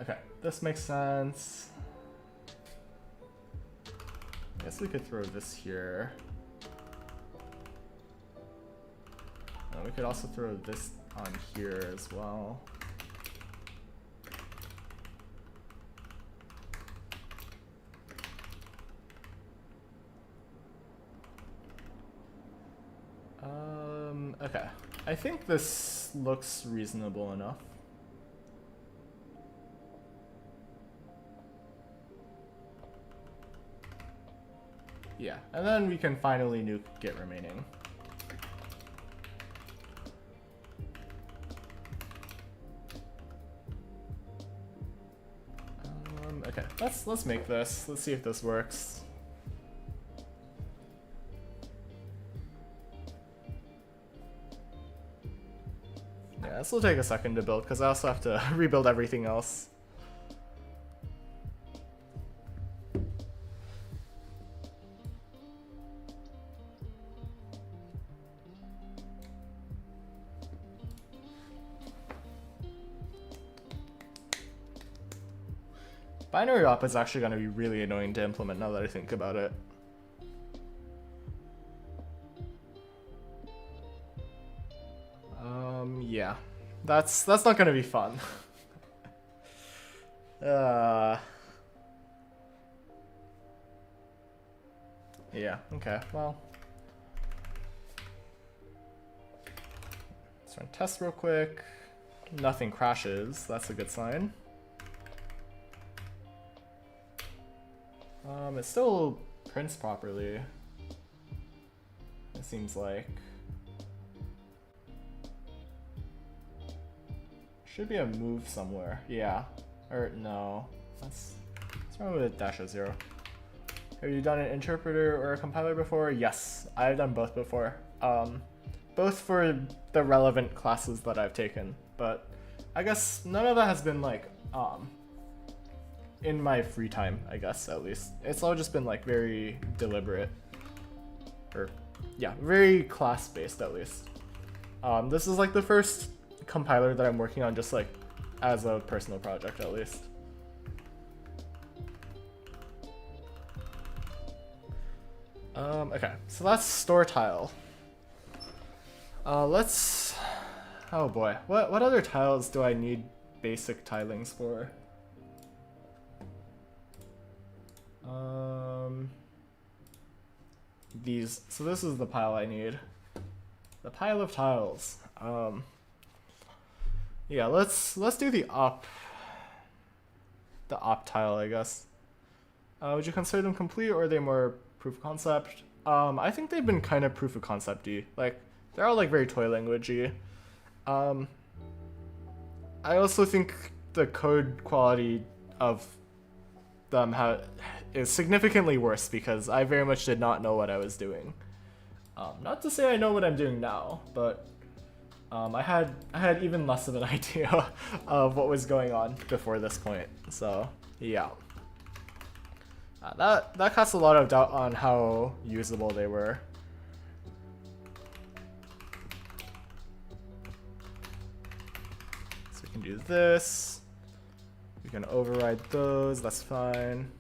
[SPEAKER 1] Okay, this makes sense. I guess we could throw this here. We could also throw this on here as well. Okay. I think this looks reasonable enough. Yeah, and then we can finally nuke Git remaining. Okay, let's make this. Let's see if this works. Yeah, this will take a second to build because I also have to rebuild everything else. Binary op is actually going to be really annoying to implement now that I think about it. Yeah, that's not going to be fun. Yeah, okay, well. Let's run tests real quick. Nothing crashes, that's a good sign. It still prints properly, it seems like. Should be a move somewhere, yeah. Or no, let's run with -0. Have you done an interpreter or a compiler before? Yes, I've done both before. Both for the relevant classes that I've taken, but I guess none of that has been like, in my free time, I guess, at least. It's all just been like very deliberate, or yeah, very class-based at least. This is like the first compiler that I'm working on just like as a personal project at least. Okay, so that's store tile. Let's, oh boy, what other tiles do I need basic tilings for? These, so this is the pile I need. The pile of tiles. Yeah, let's do the op tile, I guess. Would you consider them complete, or are they more proof of concept? I think they've been kind of proof of concept-y. Like, they're all like very toy language-y. I also think the code quality of them is significantly worse because I very much did not know what I was doing. Not to say I know what I'm doing now, but I had even less of an idea of what was going on before this point. So yeah, that casts a lot of doubt on how usable they were. So we can do this. We can override those. That's fine.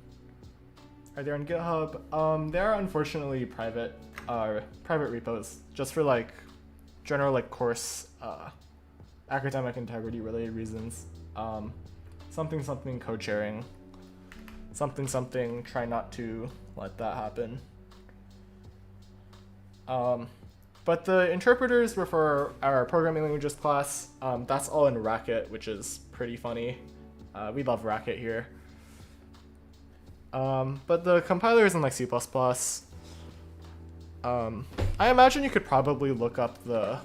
[SPEAKER 1] Are they on GitHub? They are unfortunately private repos, just for like general like course academic integrity related reasons. Something code sharing. Something try not to let that happen. But the interpreters were for our programming languages class. That's all in Racket, which is pretty funny. We love Racket here. But the compiler is in like C++. I imagine you could probably look up the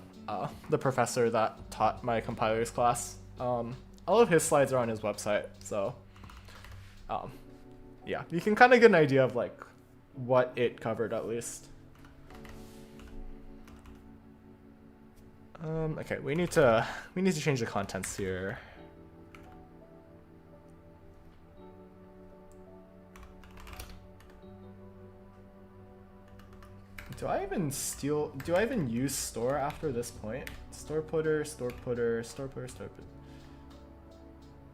[SPEAKER 1] professor that taught my compilers class. All of his slides are on his website, so yeah, you can kind of get an idea of like what it covered at least. Okay, we need to change the contents here. Do I even use store after this point? Store putter.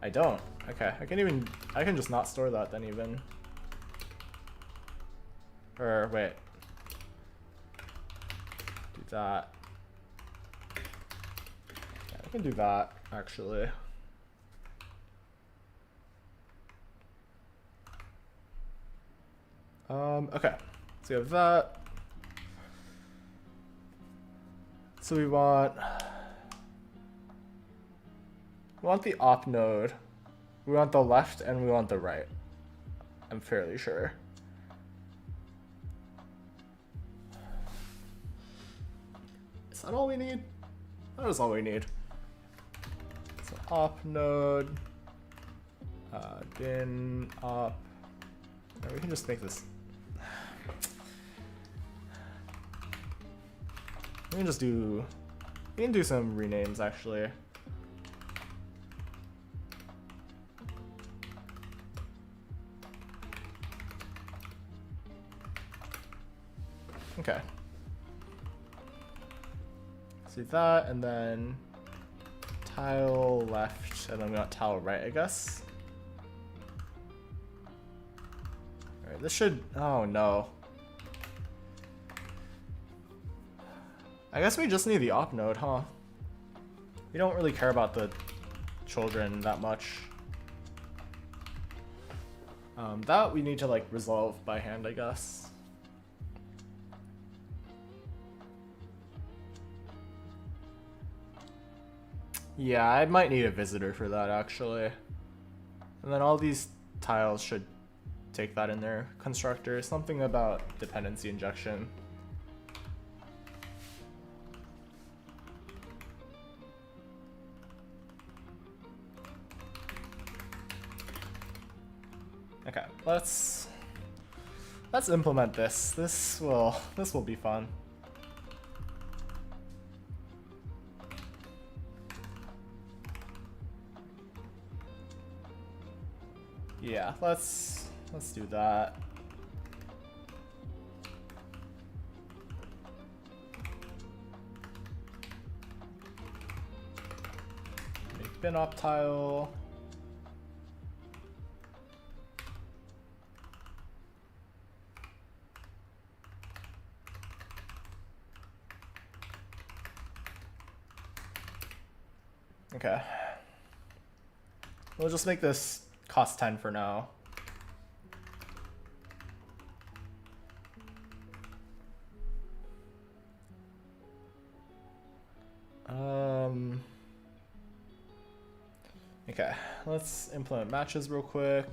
[SPEAKER 1] I don't. Okay, I can just not store that then even. Or wait. Do that. Yeah, I can do that actually. Okay, so we have that. So we want the op node, we want the left, and we want the right. I'm fairly sure. Is that all we need? That is all we need. So op node, bin op. And we can just make this. We can do some renames actually. Okay. See that, and then tile left, and then we want tile right, I guess. Alright, this should, oh no. I guess we just need the op node, huh? We don't really care about the children that much. That we need to like resolve by hand, I guess. Yeah, I might need a visitor for that actually. And then all these tiles should take that in their constructor. Something about dependency injection. Okay, let's implement this. This will be fun. Yeah, let's do that. Make bin op tile. Okay. We'll just make this cost 10 for now. Okay, let's implement matches real quick.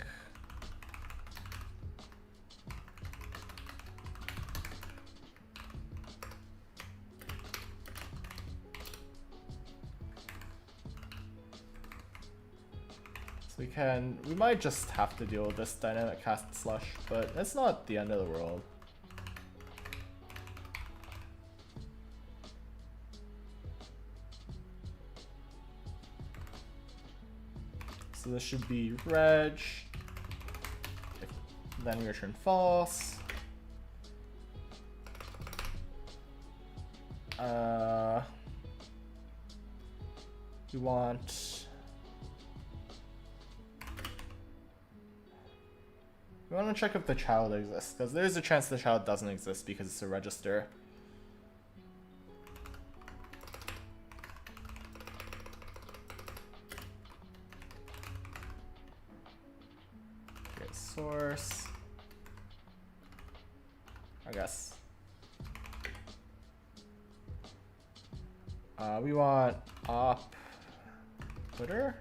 [SPEAKER 1] We might just have to deal with this dynamic cast slush, but it's not the end of the world. So this should be reg, then we return false. We want to check if the child exists, because there's a chance the child doesn't exist because it's a register. Okay, source. I guess. We want op footer.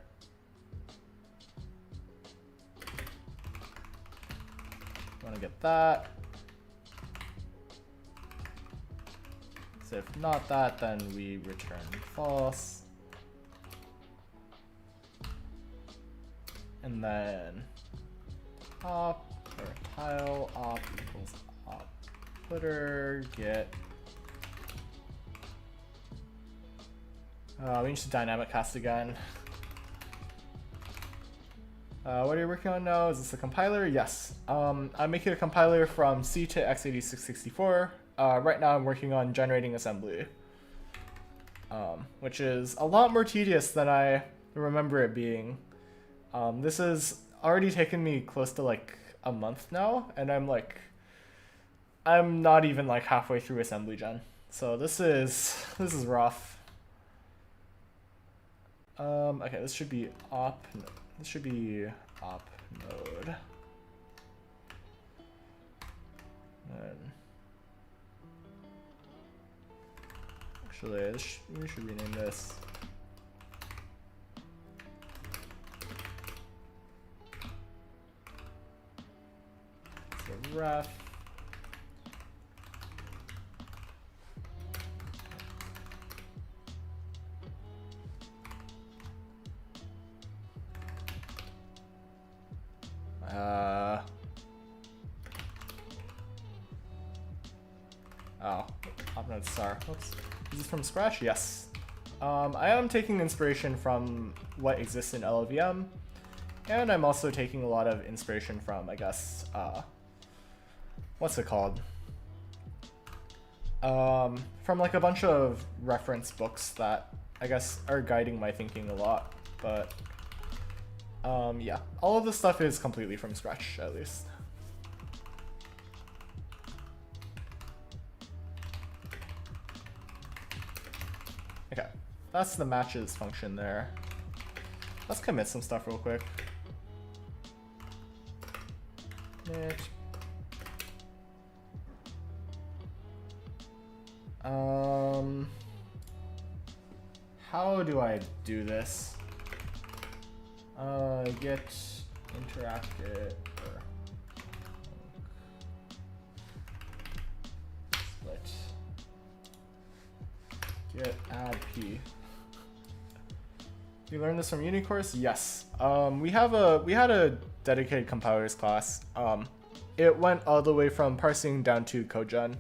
[SPEAKER 1] Want to get that. So if not that, then we return false. And then op or tile op equals op footer get. We need to dynamic cast again. What are you working on now? Is this a compiler? Yes. I'm making a compiler from C to x86-64. Right now I'm working on generating assembly, which is a lot more tedious than I remember it being. This has already taken me close to like a month now, and I'm not even like halfway through assembly gen. So this is rough. Okay, this should be op. This should be op node. And actually, we should rename this. So ref. Oh, opnode star. Whoops. Is this from scratch? Yes. I am taking inspiration from what exists in LLVM, and I'm also taking a lot of inspiration from, I guess, what's it called? From like a bunch of reference books that I guess are guiding my thinking a lot, but yeah, all of this stuff is completely from scratch, at least. Okay, that's the matches function there. Let's commit some stuff real quick. Commit. How do I do this? Get interacted or split. Get add p. You learned this from uni course? Yes. We had a dedicated compilers class. It went all the way from parsing down to code gen,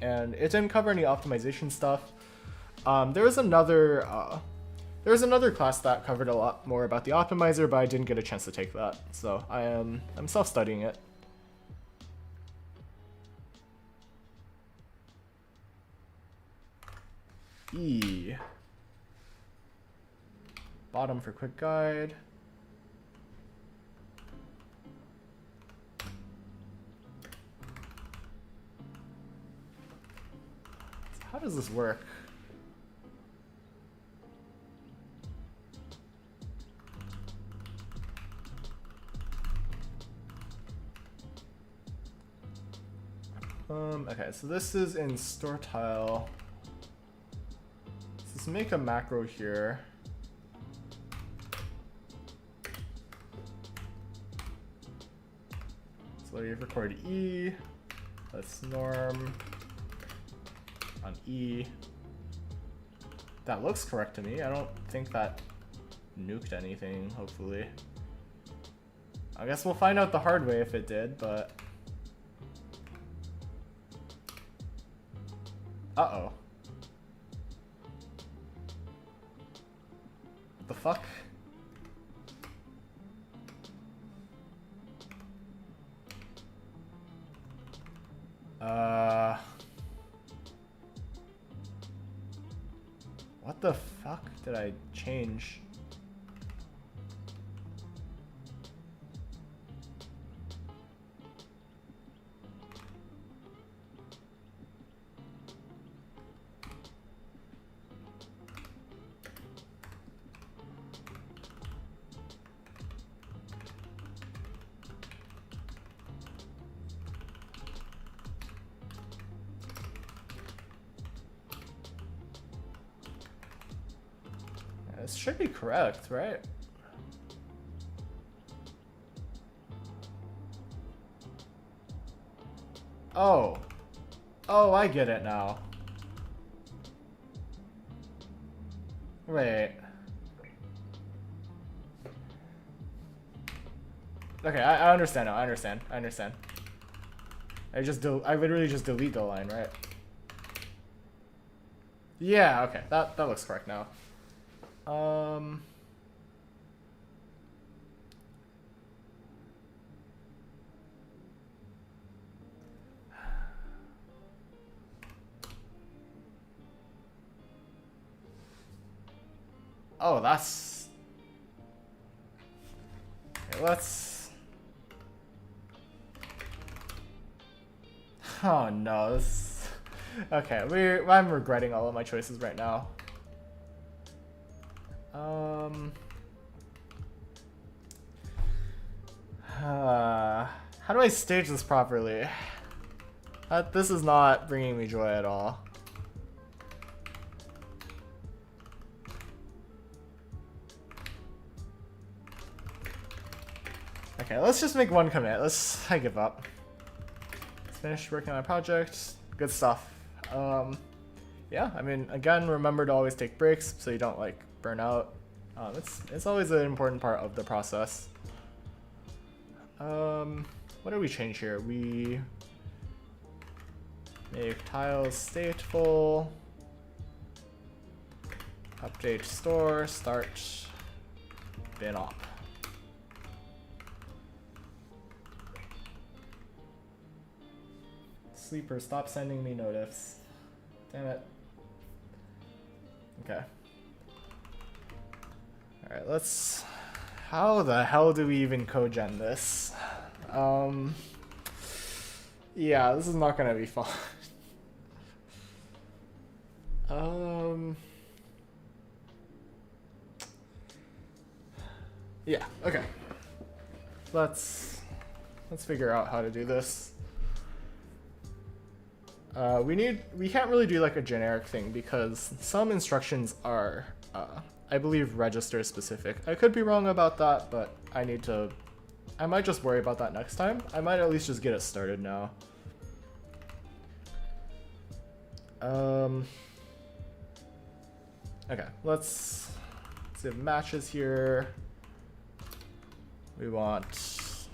[SPEAKER 1] and it didn't cover any optimization stuff. There was another class that covered a lot more about the optimizer, but I didn't get a chance to take that, so I'm self-studying it. E. Bottom for quick guide. So how does this work? Okay, so this is in store tile. Let's make a macro here. So you've recorded E. Let's norm on E. That looks correct to me. I don't think that nuked anything, hopefully. I guess we'll find out the hard way if it did, but... Uh-oh. The fuck? What the fuck did I change? This should be correct, right? Oh. Oh, I get it now. Wait. Okay, I understand now. I understand. I literally just delete the line, right? Yeah, okay. That looks correct now. Oh, that's... let's... Oh no, this... Okay, I'm regretting all of my choices right now. How do I stage this properly? This is not bringing me joy at all. Okay, let's just make one commit. I give up. Let's finish working on my project. Good stuff. Yeah, I mean, again, remember to always take breaks so you don't like burn out. It's always an important part of the process. What do we change here? We make tiles stateful. Update store, start, bin op. Sleeper, stop sending me notifs. Damn it. Okay. Alright, let's... How the hell do we even cogen this? Yeah, this is not gonna be fun. Yeah, okay. Let's figure out how to do this. We can't really do like a generic thing because some instructions are, I believe, register specific. I could be wrong about that, but I might just worry about that next time. I might at least just get it started now. Okay, let's see if matches here. We want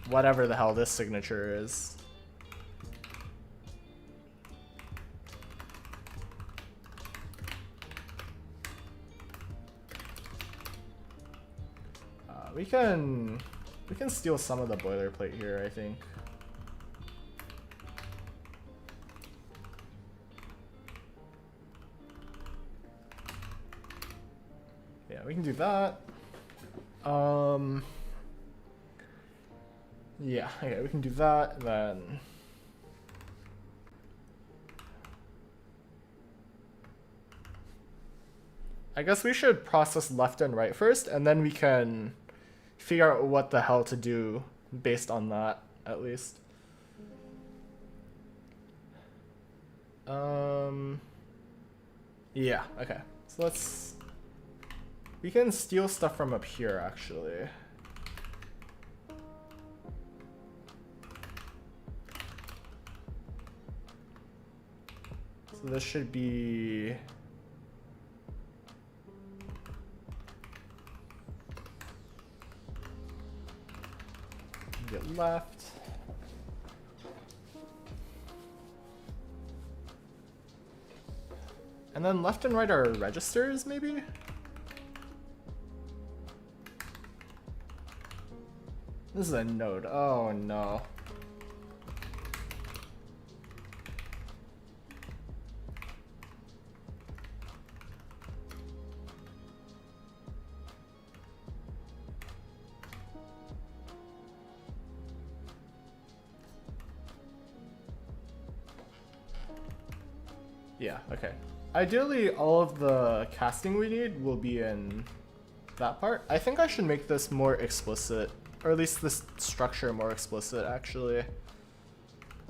[SPEAKER 1] whatever the hell this signature is. We can steal some of the boilerplate here, I think. Yeah, we can do that. Yeah, okay, we can do that, then... I guess we should process left and right first, and then we can figure out what the hell to do based on that, at least. Yeah, okay. So we can steal stuff from up here, actually. So this should be... Get left. And then left and right are registers, maybe? This is a node. Oh no. Yeah, okay. Ideally, all of the casting we need will be in that part. I think I should make this more explicit, or at least this structure more explicit, actually.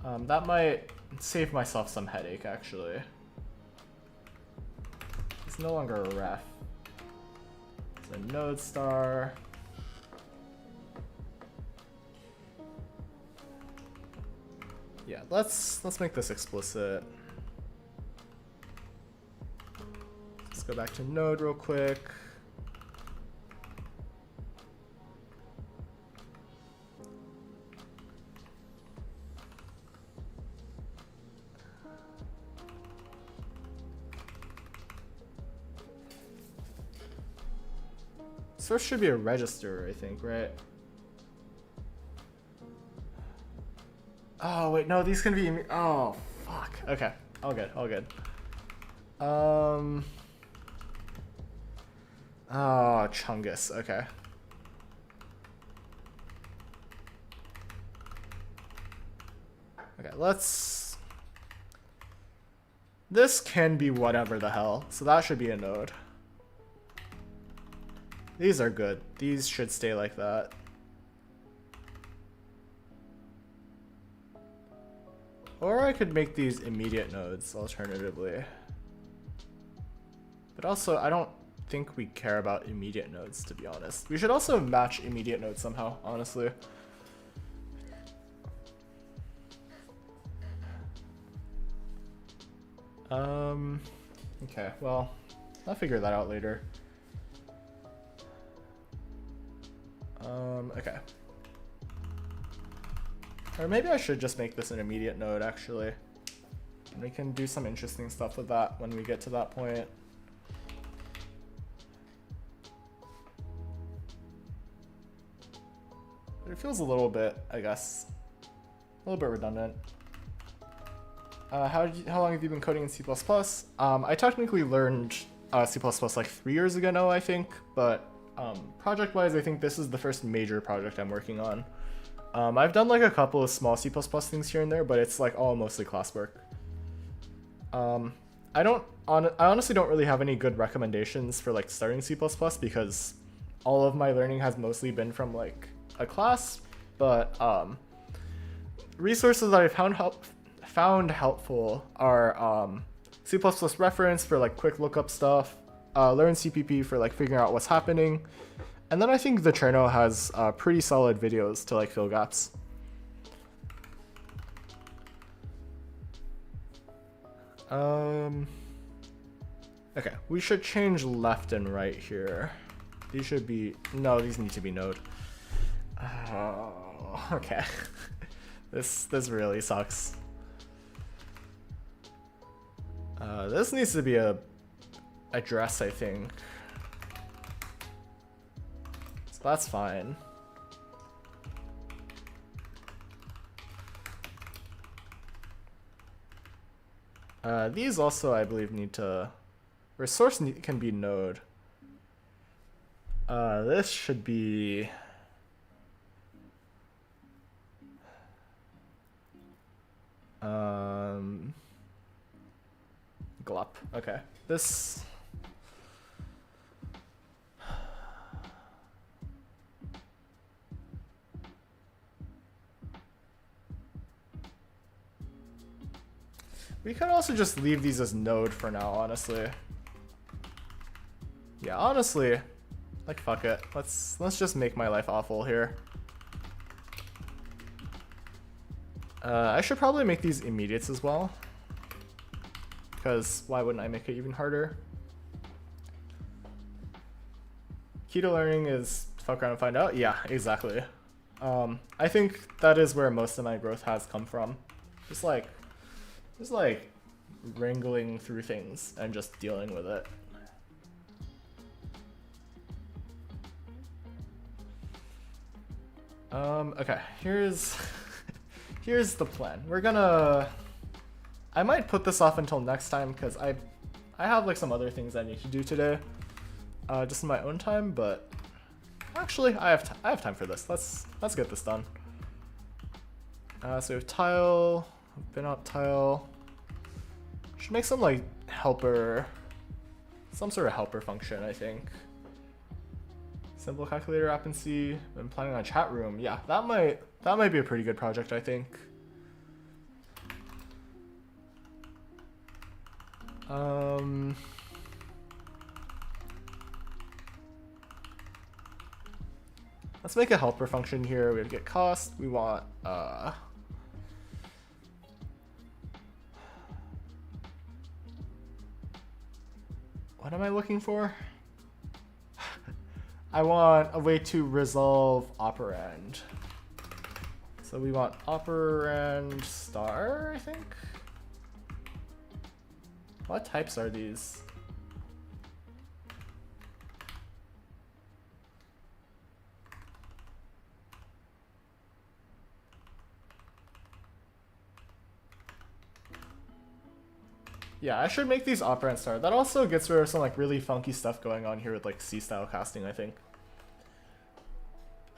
[SPEAKER 1] That might save myself some headache, actually. It's no longer a ref. It's a node star. Yeah, let's make this explicit. Let's go back to node real quick. Source should be a register, I think, right? Oh, wait, no, these can be... Oh, fuck. Okay, all good, all good. Oh, Chungus, okay. let's... This can be whatever the hell, so that should be a node. These are good. These should stay like that. Or I could make these immediate nodes, alternatively. But also, I don't think we care about immediate nodes, to be honest. We should also match immediate nodes somehow, honestly. Okay, well, I'll figure that out later. Okay. Or maybe I should just make this an immediate node, actually. And we can do some interesting stuff with that when we get to that point. But it feels a little bit, I guess, a little bit redundant. How long have you been coding in C++? I technically learned C++ like 3 years ago now, I think, but project-wise, I think this is the first major project I'm working on. I've done like a couple of small C++ things here and there, but it's like all mostly classwork. I honestly don't really have any good recommendations for like starting C++ because all of my learning has mostly been from like a class, but resources that I found helpful are C++ reference for like quick lookup stuff, learn CPP for like figuring out what's happening, and then I think the Trino has pretty solid videos to like fill gaps. Okay, we should change left and right here. These should be, no, these need to be node. Oh, okay. This really sucks. This needs to be a address, I think. So that's fine. These also, I believe, need to... Resource can be node. This should be... Glup. Okay. This... We could also just leave these as node for now, honestly. Yeah, honestly, like fuck it. Let's just make my life awful here. I should probably make these immediates as well, because why wouldn't I make it even harder? Key to learning is fuck around and find out. Yeah, exactly. I think that is where most of my growth has come from. Just like wrangling through things and just dealing with it. Okay, here's the plan. I might put this off until next time because I have like some other things I need to do today, just in my own time. But actually, I have time for this. Let's get this done. So we have tile, bin op tile. Should make some like helper, some sort of helper function, I think. Simple calculator app in C. I'm planning on chat room. Yeah, that might be a pretty good project, I think. Let's make a helper function here. We have to get cost. We want what am I looking for? I want a way to resolve operand. So we want operand star, I think? What types are these? Yeah, I should make these operand star. That also gets rid of some like really funky stuff going on here with like C-style casting, I think.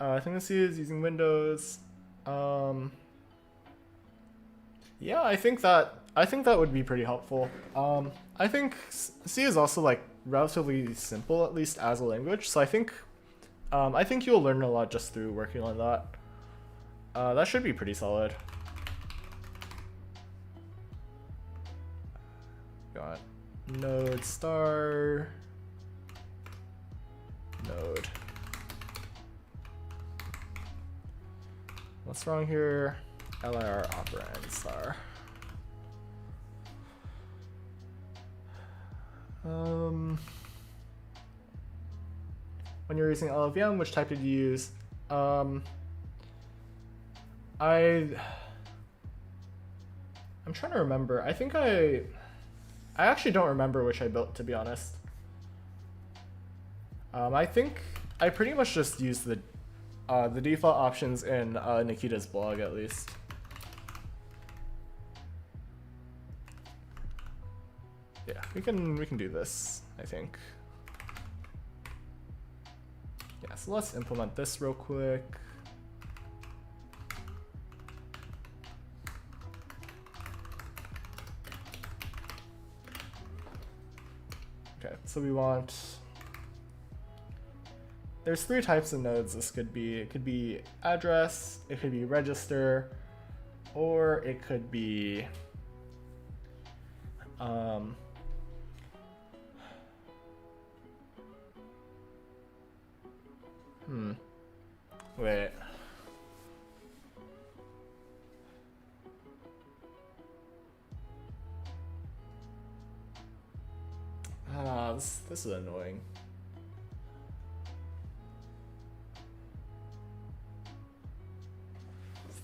[SPEAKER 1] I think this is using Windows. Yeah, I think that would be pretty helpful. I think C is also like relatively simple, at least as a language. So I think you'll learn a lot just through working on that. That should be pretty solid. Got node star node. What's wrong here? LIR operand star. When you're using LLVM, which type did you use? I'm trying to remember. I actually don't remember which I built, to be honest. I think I pretty much just used the default options in Nikita's blog, at least. Yeah, we can do this, I think. Yeah, so let's implement this real quick. Okay, so we want, there's 3 types of nodes this could be. It could be address, it could be register, or it could be wait. This is annoying.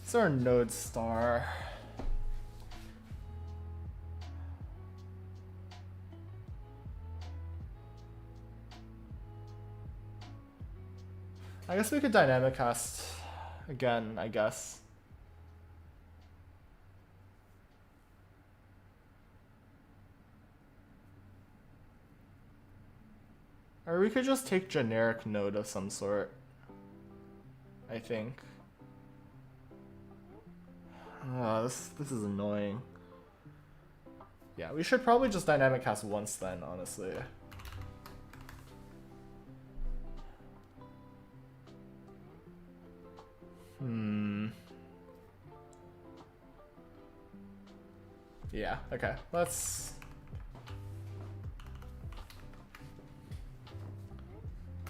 [SPEAKER 1] It's our node star. I guess we could dynamic cast again, I guess. Or we could just take generic node of some sort, I think. This is annoying. Yeah, we should probably just dynamic cast once then, honestly. Yeah, okay, let's...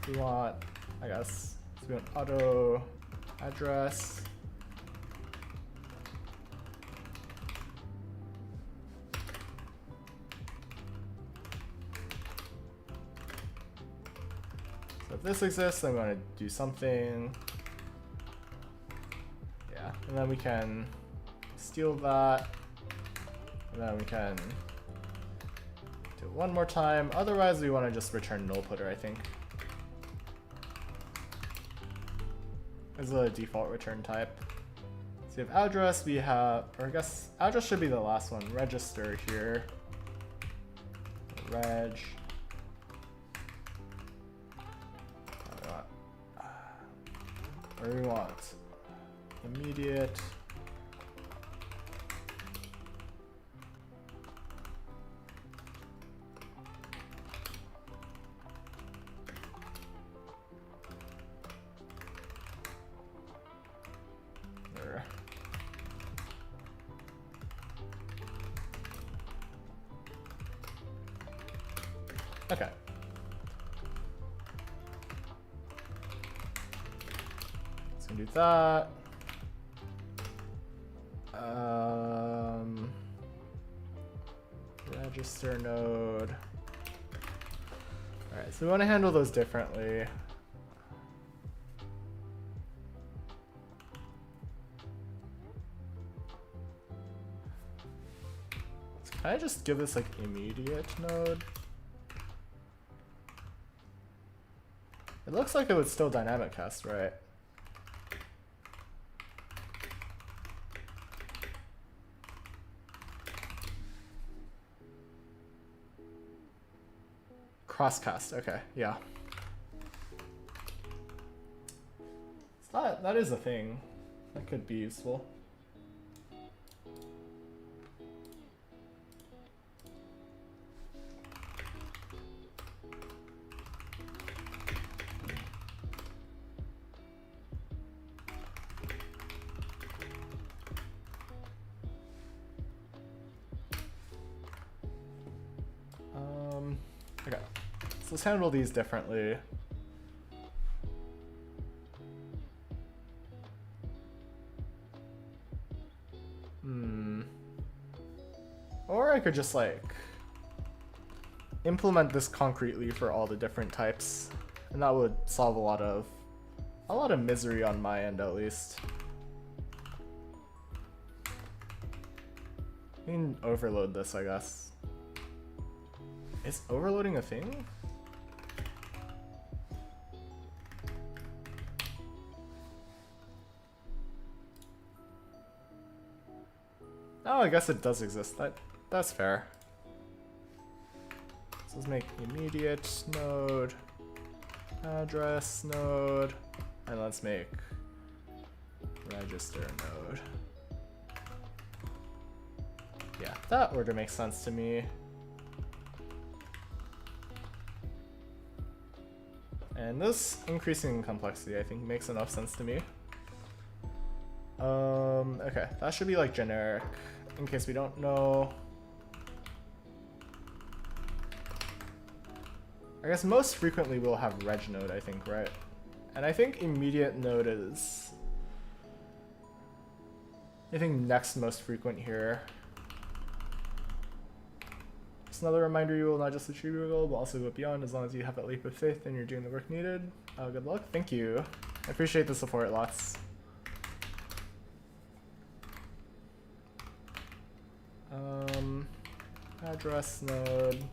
[SPEAKER 1] We want, I guess, so we want auto address. So if this exists, I'm going to do something. Yeah, and then we can steal that. And then we can do it one more time. Otherwise, we want to just return null putter, I think. As a default return type. So we have address, we have, or I guess address should be the last one. Register here. Reg. What do we want? Immediate. Okay. So we do that. Register node. All right, so we want to handle those differently. So can I just give this like immediate node? It looks like it would still dynamic cast, right? Crosscast, okay, yeah. So that is a thing that could be useful. Okay, so let's handle these differently. Or I could just like implement this concretely for all the different types, and that would solve a lot of misery on my end at least. I can overload this, I guess. Is overloading a thing? Oh, I guess it does exist. That's fair. So let's make immediate node, address node, and let's make register node. Yeah, that order makes sense to me. And this increasing complexity, I think, makes enough sense to me. Okay, that should be like generic, in case we don't know. I guess most frequently we'll have reg node, I think, right? And I think immediate node is, I think, next most frequent here. Just another reminder, you will not just achieve your goal, but also go beyond as long as you have that leap of faith and you're doing the work needed. Good luck. Thank you. I appreciate the support lots. Address node.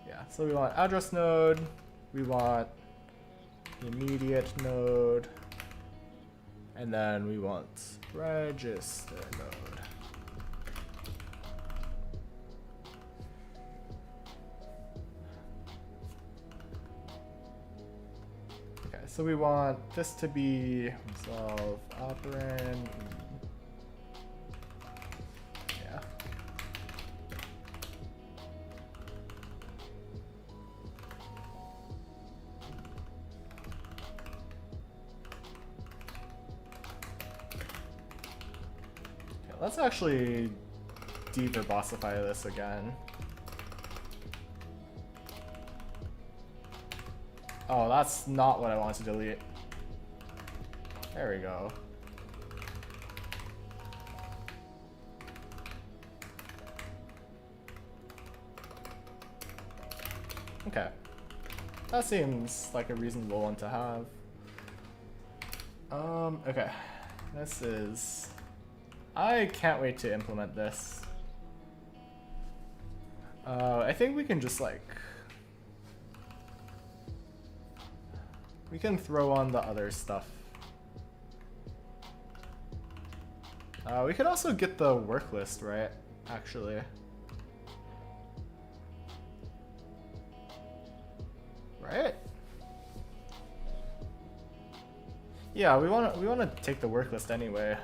[SPEAKER 1] Yeah, so we want address node, we want immediate node, and then we want register node. Okay, so we want this to be resolve operand. Yeah. Okay, let's actually de-verbosify this again. Oh, that's not what I want to delete. There we go. Okay. That seems like a reasonable one to have. Okay. This is... I can't wait to implement this. I think we can just like... We can throw on the other stuff. We could also get the work list, right? Actually. Right? Yeah, we wanna take the work list anyway.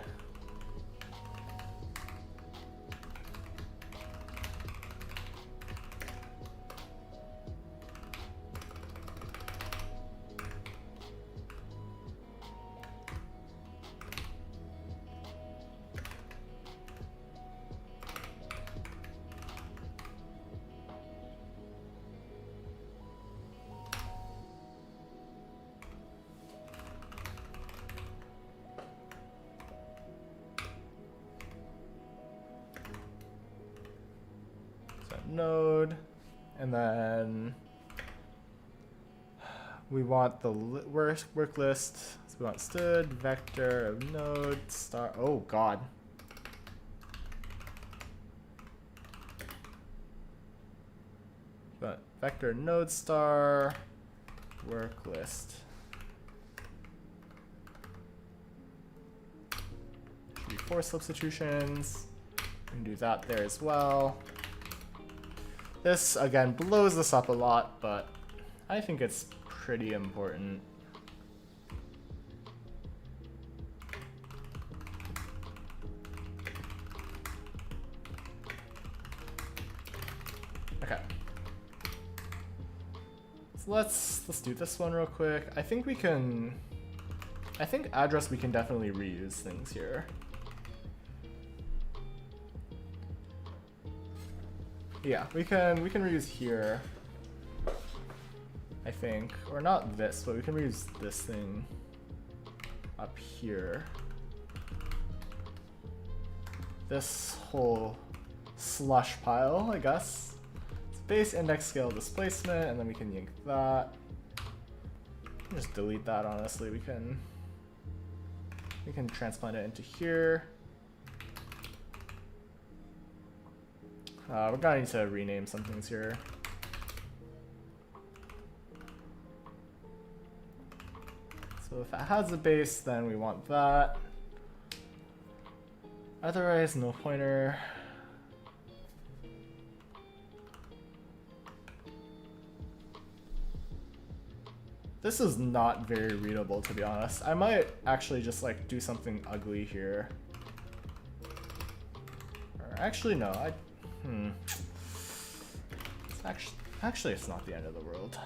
[SPEAKER 1] Node, and then we want the work list. So we want std vector of node star. Oh god. But vector node star work list. Should be 4 substitutions. We can do that there as well. This, again, blows this up a lot, but I think it's pretty important. Okay. So let's do this one real quick. I think address we can definitely reuse things here. Yeah, we can reuse here, I think, or not this, but we can reuse this thing up here. This whole slush pile, I guess. It's base, index, scale, displacement, and then we can yank that. Just delete that, honestly. We can transplant it into here. We're gonna need to rename some things here. So if it has a base, then we want that. Otherwise, no pointer. This is not very readable, to be honest. I might actually just like do something ugly here. Or actually, no. It's actually, it's not the end of the world.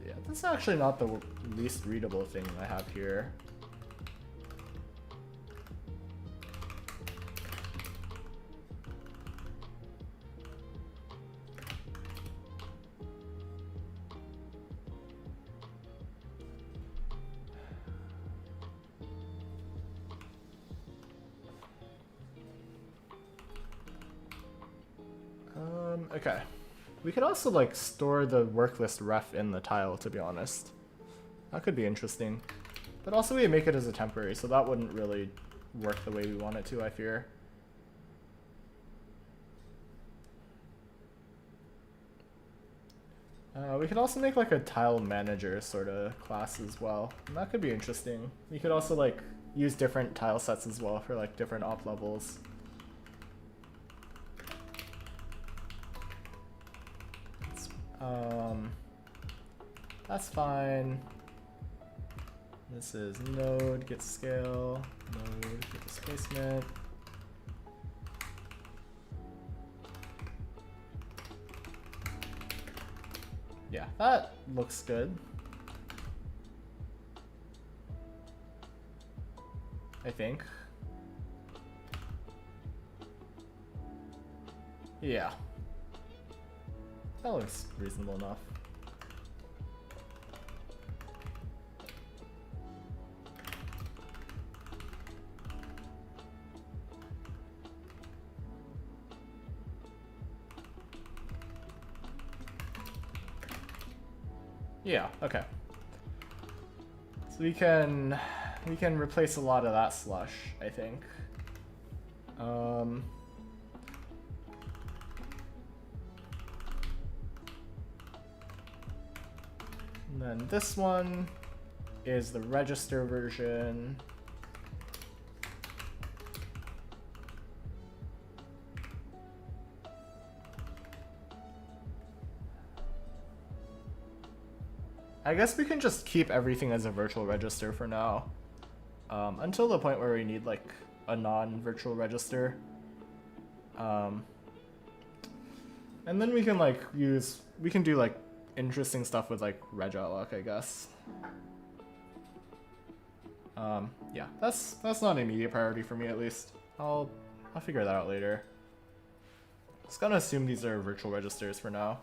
[SPEAKER 1] Yeah, this is actually not the least readable thing I have here. Okay. We could also like store the work list ref in the tile, to be honest. That could be interesting. But also we make it as a temporary, so that wouldn't really work the way we want it to, I fear. We could also make like a tile manager sort of class as well. And that could be interesting. We could also like use different tile sets as well for like different op levels. That's fine. This is node get scale, node get displacement. Yeah, that looks good. I think. Yeah. That looks reasonable enough. Yeah, okay. So we can replace a lot of that slush, I think. And then this one is the register version. I guess we can just keep everything as a virtual register for now. Until the point where we need like a non-virtual register. And then we can like we can do like interesting stuff with like regalloc, I guess. Yeah, that's not an immediate priority for me, at least. I'll figure that out later. Just gonna assume these are virtual registers for now.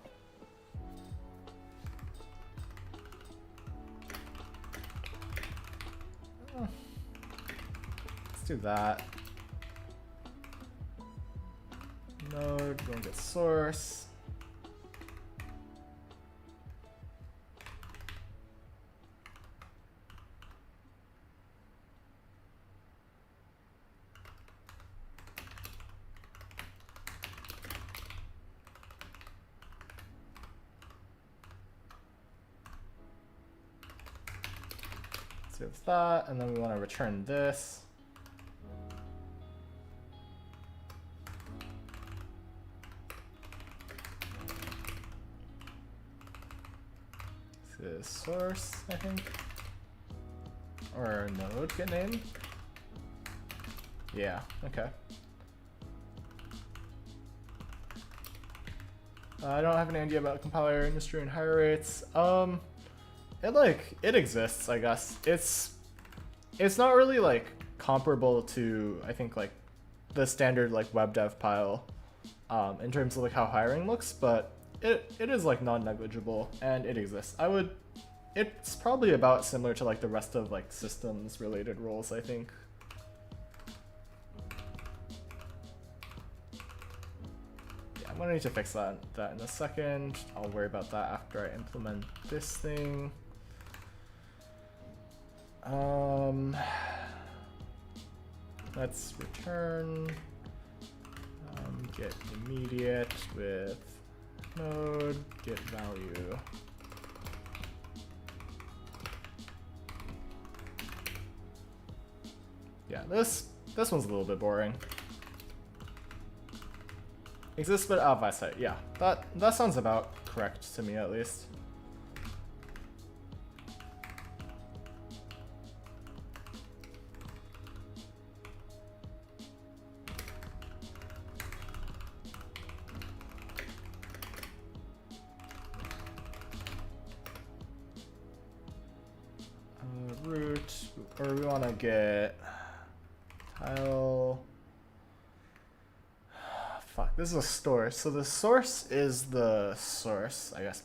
[SPEAKER 1] Let's do that. Node, go and get source. So it's that, and then we want to return this. This is source, I think. Or node get named. Yeah, okay. I don't have any idea about compiler industry and higher rates. It exists, I guess. It's not really like comparable to, I think, like the standard like web dev pile in terms of like how hiring looks, but it is like non-negligible and it exists. It's probably about similar to like the rest of like systems related roles, I think. Yeah, I'm gonna need to fix that in a second. I'll worry about that after I implement this thing. Let's return get immediate with node get value. Yeah, this one's a little bit boring. Exists but out of eyesight. Yeah, that sounds about correct to me at least. Root, or we want to get tile. Fuck, this is a store. So the source is the source, I guess.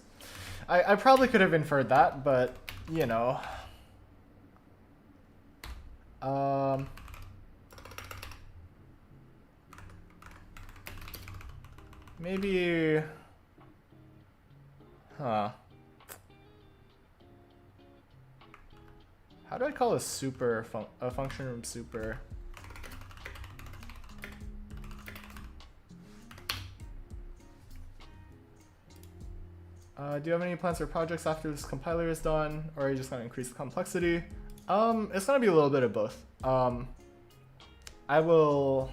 [SPEAKER 1] I probably could have inferred that, but you know. Maybe. Huh. How do I call a super a function from super? Do you have any plans for projects after this compiler is done, or are you just gonna increase the complexity? It's gonna be a little bit of both. I will.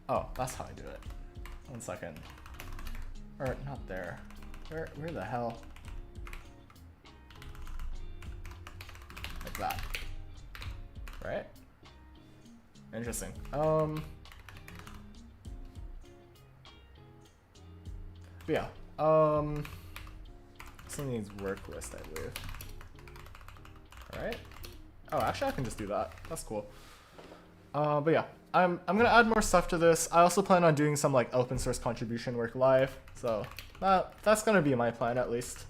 [SPEAKER 1] Oh, that's how I do it. 1 second. Or not there. Where the hell? Like that. Right? Interesting. Yeah. Something needs work list, I believe. Alright. Oh, actually I can just do that. That's cool. But yeah, I'm gonna add more stuff to this. I also plan on doing some like open source contribution work live, so that's gonna be my plan at least.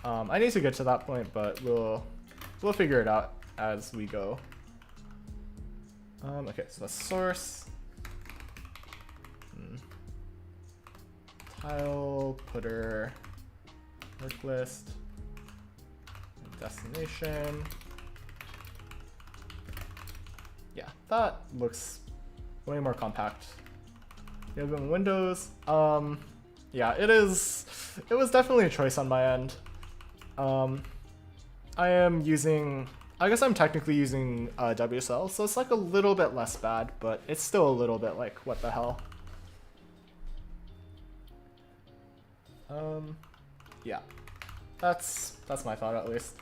[SPEAKER 1] I need to get to that point, but we'll figure it out as we go. Okay, so that's source. Tile, putter, work list, destination. Yeah, that looks way more compact. You have in Windows. Yeah, it was definitely a choice on my end. I am using, I guess I'm technically using WSL, so it's like a little bit less bad, but it's still a little bit like, what the hell? Yeah, that's my thought at least.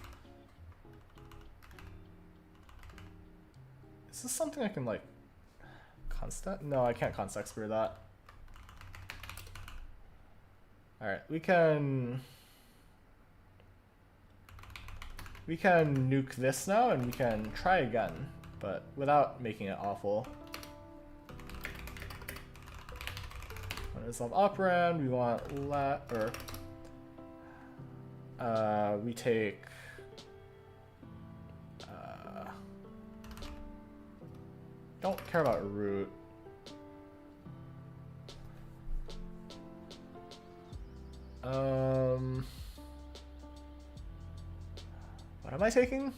[SPEAKER 1] Is this something I can like constant? No, I can't context screw that. All right, we can nuke this now and we can try again, but without making it awful. Resolve operand, we want we take don't care about root. What am I taking?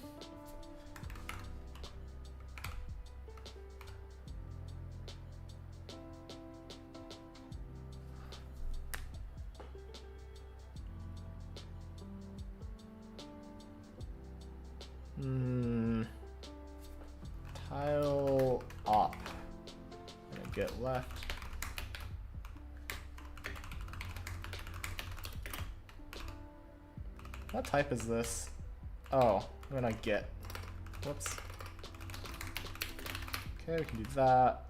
[SPEAKER 1] Tile op. Gonna get left. What type is this? Oh, I'm gonna get. Whoops. Okay, we can do that.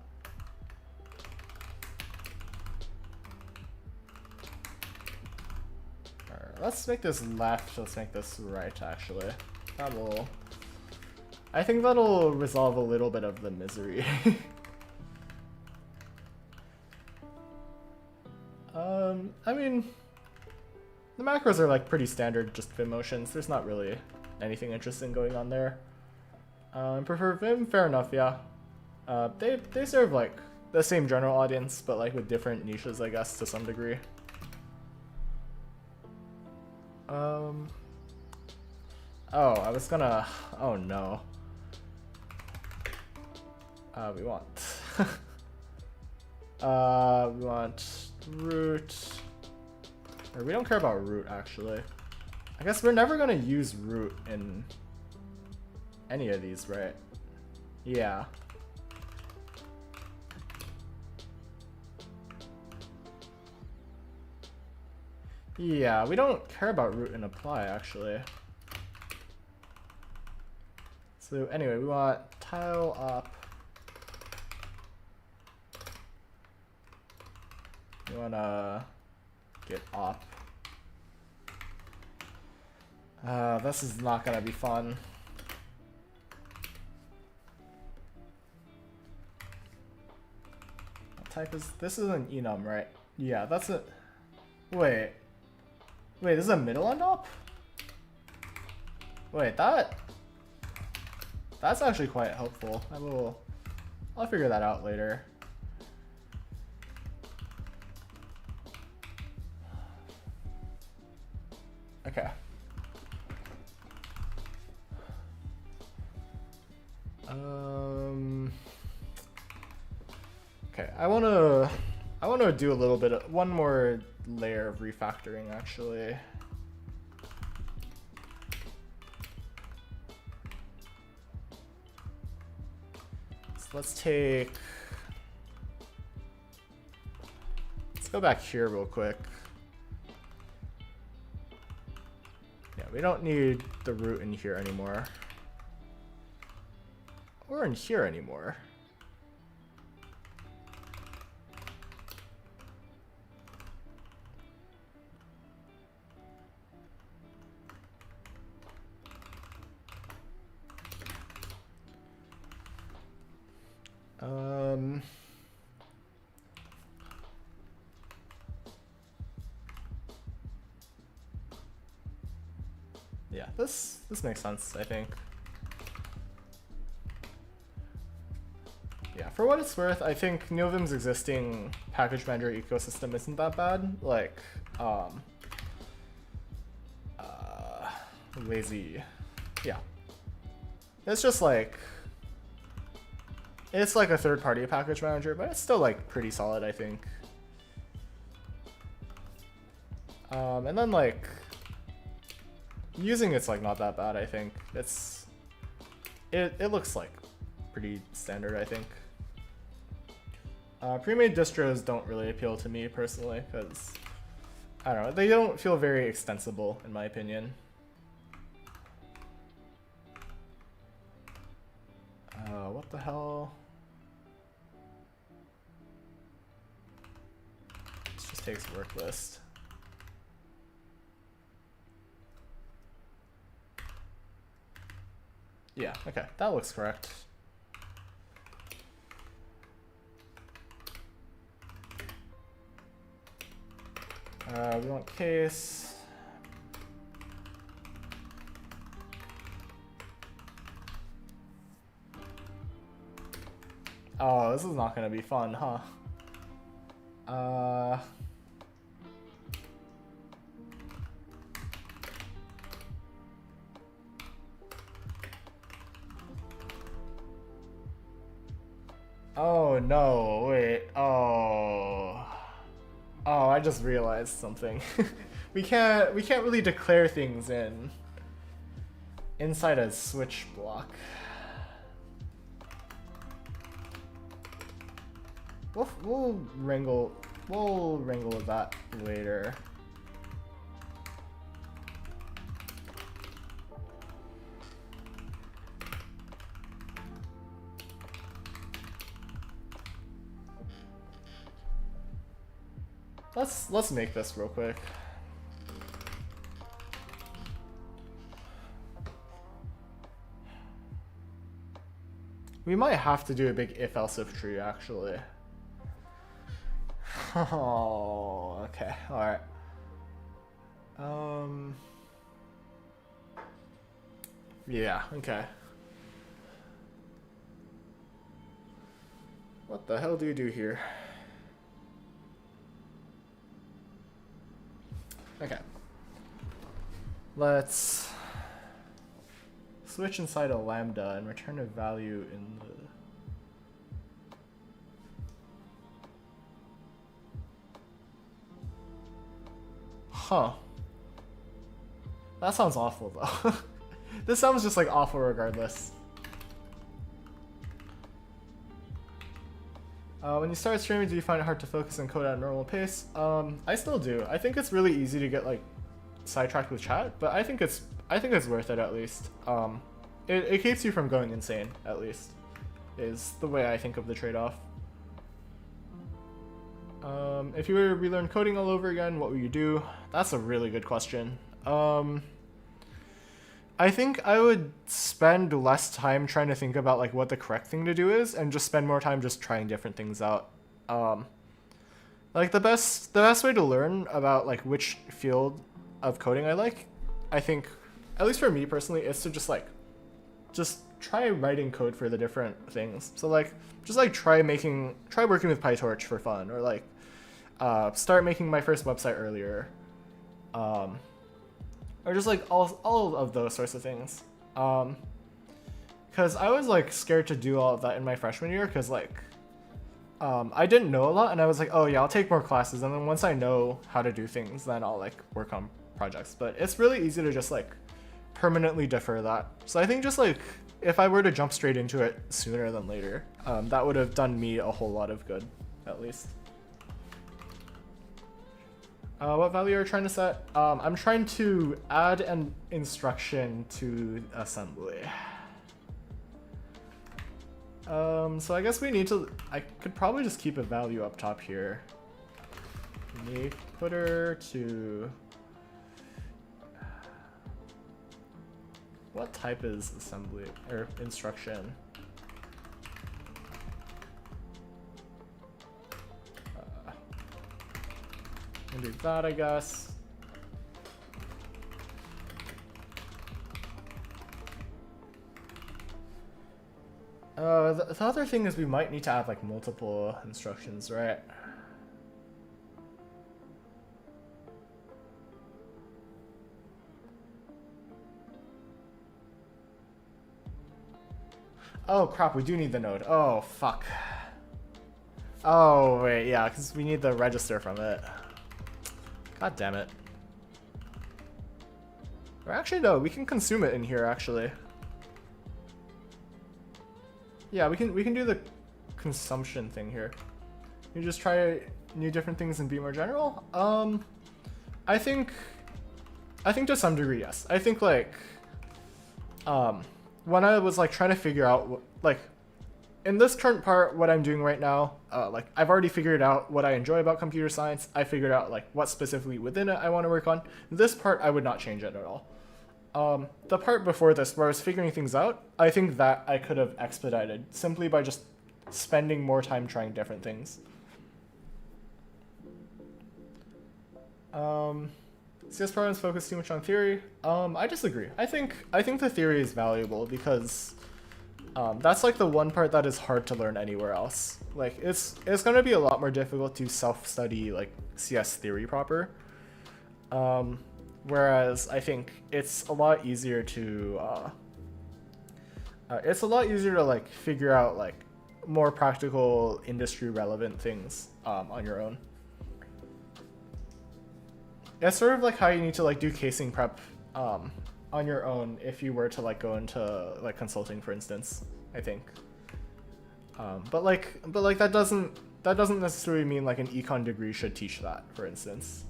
[SPEAKER 1] let's make this left, let's make this right, actually. That will... I think that'll resolve a little bit of the misery. I mean, the macros are like pretty standard, just Vim motions. There's not really anything interesting going on there. Prefer Vim? Fair enough, yeah. They serve like the same general audience, but like with different niches, I guess, to some degree. Oh, I was gonna... Oh no. We want... we want root... Or we don't care about root, actually. I guess we're never gonna use root in any of these, right? Yeah. Yeah, we don't care about root and apply, actually. So anyway, we want tile op. We wanna get op. This is not gonna be fun. What type is this? Is an enum, right? Yeah, that's it. Wait, this is a middle end op? Wait, that's actually quite helpful. I'll figure that out later. Okay. Okay, I wanna do a little bit of one more layer of refactoring, actually. So let's go back here real quick. Yeah, we don't need the root in here anymore. Or in here anymore. Yeah, this makes sense, I think. Yeah, for what it's worth, I think NeoVim's existing package manager ecosystem isn't that bad. Like, lazy, yeah. It's just like, it's like a third-party package manager, but it's still like pretty solid, I think. And then like, using it's like not that bad, I think. It looks like pretty standard, I think. Pre-made distros don't really appeal to me personally, because I don't know, they don't feel very extensible in my opinion. What the hell? This just takes work list. Yeah, okay, that looks correct. We want case. Oh, this is not gonna be fun, huh? Oh no, wait, oh, I just realized something. we can't really declare things inside a switch block. We'll wrangle with that later. Let's make this real quick. We might have to do a big if-else if tree, actually. Oh, okay, alright. Yeah, okay. What the hell do you do here? Okay. Let's switch inside a lambda and return a value in the... Huh. That sounds awful though. This sounds just like awful regardless. When you start streaming, do you find it hard to focus and code at a normal pace? I still do. I think it's really easy to get like sidetracked with chat, but I think it's worth it at least. It keeps you from going insane, at least, is the way I think of the trade-off. If you were to relearn coding all over again, what would you do? That's a really good question. I think I would spend less time trying to think about like what the correct thing to do is, and just spend more time just trying different things out. Like the best way to learn about like which field of coding I like, I think, at least for me personally, is to just try writing code for the different things. So like just like try working with PyTorch for fun, or like start making my first website earlier. Or just like all of those sorts of things. Because I was like scared to do all of that in my freshman year, because like I didn't know a lot, and I was like, oh yeah, I'll take more classes, and then once I know how to do things, then I'll like work on projects. But it's really easy to just like permanently defer that. So I think just like if I were to jump straight into it sooner than later, that would have done me a whole lot of good, at least. What value are you trying to set? I'm trying to add an instruction to assembly. So I guess I could probably just keep a value up top here. Make footer to... What type is assembly, or instruction? Do that, I guess. The other thing is we might need to add like multiple instructions, right? Oh crap, we do need the node. Oh fuck. Oh wait, yeah, because we need the register from it. God damn it. Or actually no, we can consume it in here actually. Yeah, we can do the consumption thing here. You just try new different things and be more general. I think to some degree, yes. I think like when I was like trying to figure out like in this current part, what I'm doing right now, like I've already figured out what I enjoy about computer science. I figured out like what specifically within it I want to work on. This part, I would not change it at all. The part before this, where I was figuring things out, I think that I could have expedited simply by just spending more time trying different things. CS programs focus too much on theory. I disagree. I think the theory is valuable because that's like the one part that is hard to learn anywhere else. Like it's gonna be a lot more difficult to self-study like CS theory proper. Whereas I think it's a lot easier to like figure out like more practical industry relevant things on your own. It's sort of like how you need to like do casing prep on your own if you were to like go into like consulting, for instance, I think. But like that doesn't necessarily mean like an econ degree should teach that, for instance.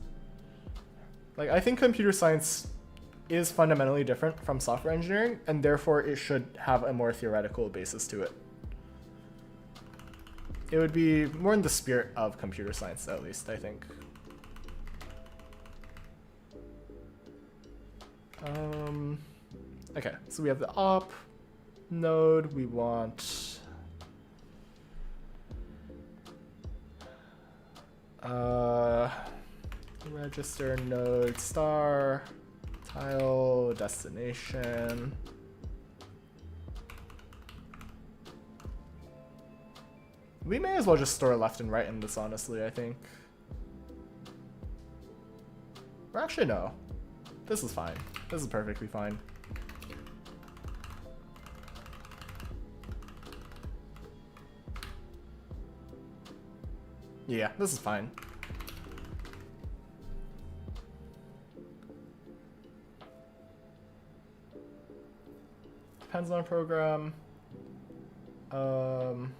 [SPEAKER 1] Like I think computer science is fundamentally different from software engineering, and therefore it should have a more theoretical basis to it. It would be more in the spirit of computer science, at least, I think. Okay, so we have the op node. We want Register node star tile destination. We may as well just store left and right in this, honestly, I think. Or actually, no. This is fine. This is perfectly fine. Yeah, this is fine. Depends on program. Math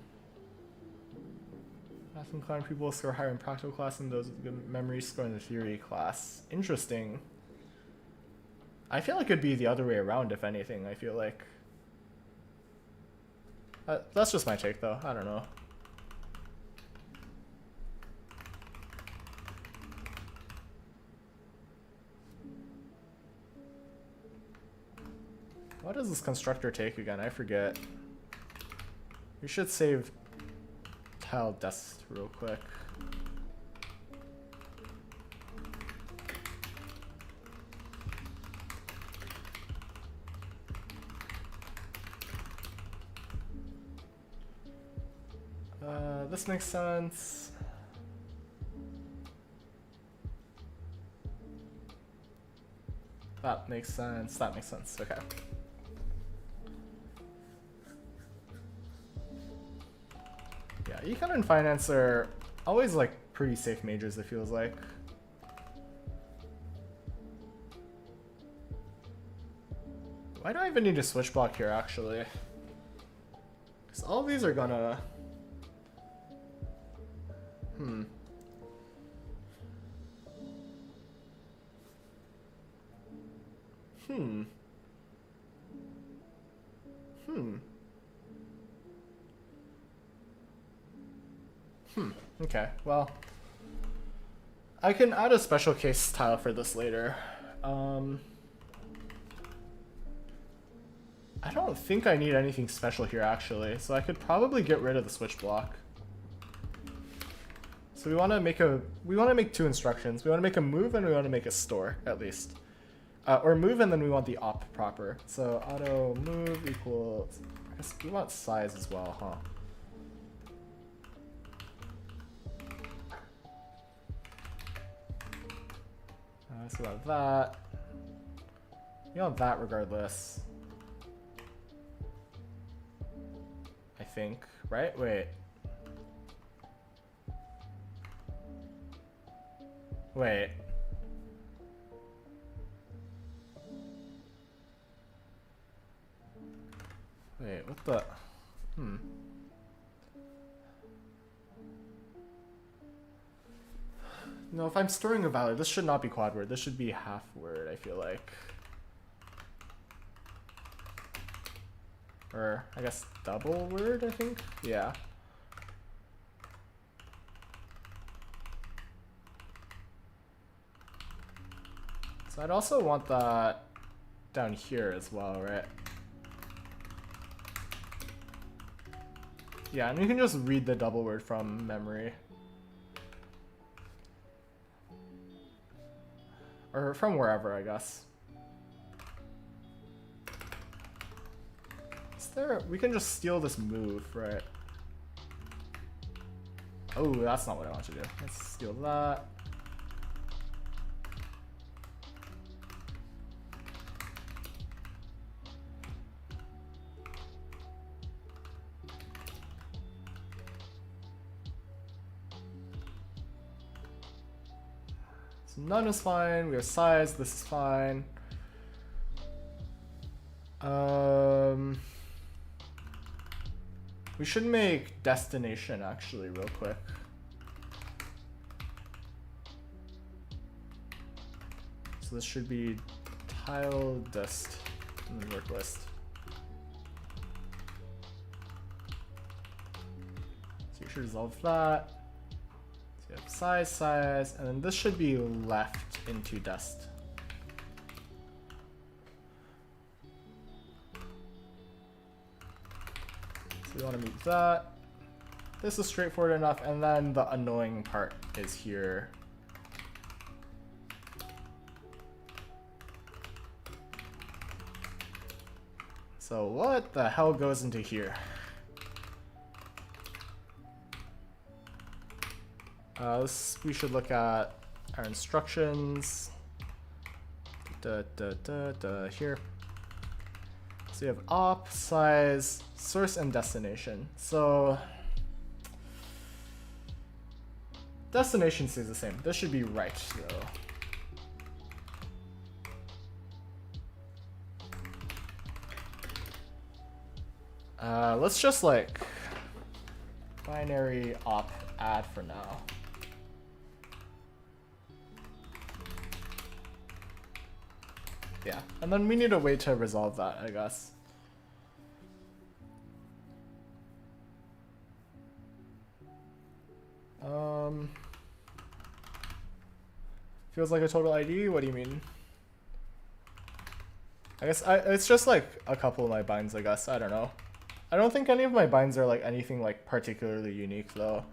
[SPEAKER 1] inclined people score higher in practical class than those with good memory score in the theory class. Interesting. I feel like it'd be the other way around, if anything, I feel like. That's just my take, though. I don't know. What does this constructor take again? I forget. We should save tile dest real quick. This makes sense. That makes sense. That makes sense. Okay. Yeah, econ and finance are always like pretty safe majors, it feels like. Why do I even need a switch block here, actually? Because all these are gonna... Okay, well, I can add a special case tile for this later. I don't think I need anything special here, actually, so I could probably get rid of the switch block. So we want to make two instructions. We want to make a move and we want to make a store, at least. Or move and then we want the op proper. So auto move equals, I guess we want size as well, huh? So we want that. We want that regardless. I think, right? Wait. Wait. Wait, what the? No, if I'm storing a value, this should not be quad word. This should be half word, I feel like. Or, I guess, double word, I think? Yeah. So I'd also want that down here as well, right? Yeah, and you can just read the double word from memory. Or from wherever, I guess. Is there... We can just steal this move, right? Oh, that's not what I want to do. Let's steal that. So none is fine. We have size. This is fine. We should make destination actually real quick. So this should be tile dest in the work list. So you should resolve that. So you have size, and then this should be left into dest. So we want to move that. this is straightforward enough, and then the annoying part is here. So what the hell goes into here? We should look at our instructions. Here. So you have op, size, source, and destination. So destination stays the same. This should be right though. Let's just like binary op add for now. Yeah, and then we need a way to resolve that, I guess. Feels like a total ID? What do you mean? I guess it's just like a couple of my binds, I guess. I don't know. I don't think any of my binds are like anything like particularly unique though.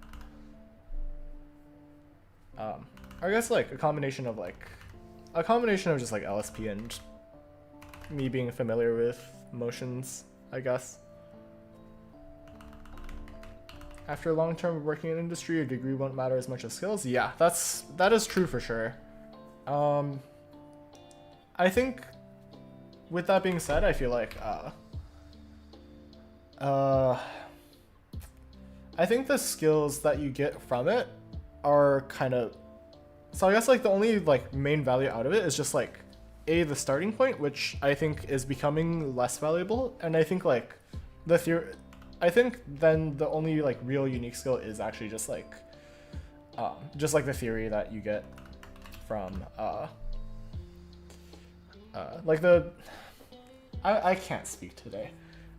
[SPEAKER 1] I guess like a combination of just like LSP and me being familiar with motions, I guess. After long-term working in industry, your degree won't matter as much as skills. Yeah, that is true for sure. I think with that being said, I feel like I think the skills that you get from it are kind of, so I guess like the only like main value out of it is just like the starting point, which I think is becoming less valuable, and I think like the theory, I think then the only like real unique skill is actually just like the theory that you get from like I can't speak today.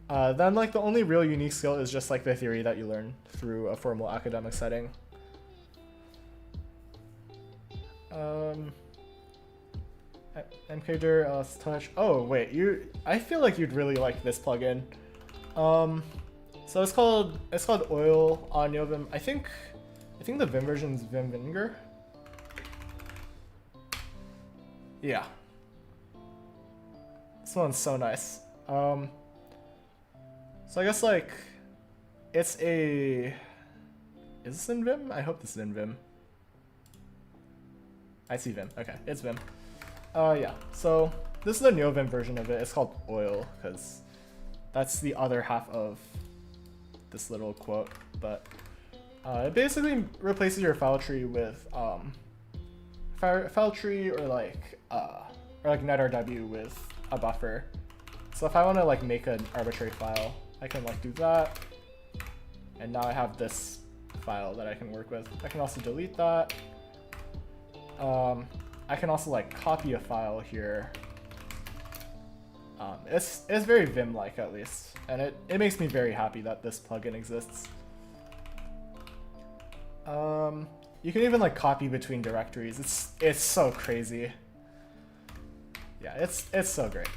[SPEAKER 1] Then like the only real unique skill is just like the theory that you learn through a formal academic setting. MKDir touch. Oh wait, I feel like you'd really like this plugin. So it's called Oil on NeoVim. I think the Vim version is Vim Vinegar. Yeah. This one's so nice. So I guess like is this in Vim? I hope this is in Vim. I see Vim. Okay, it's Vim. Yeah. So this is the NeoVim version of it. It's called Oil because that's the other half of this little quote. But it basically replaces your file tree with file tree or like netrw with a buffer. So if I want to like make an arbitrary file, I can like do that, and now I have this file that I can work with. I can also delete that. I can also like copy a file here. It's very Vim-like at least, and it makes me very happy that this plugin exists. You can even like copy between directories. It's so crazy. Yeah, it's so great.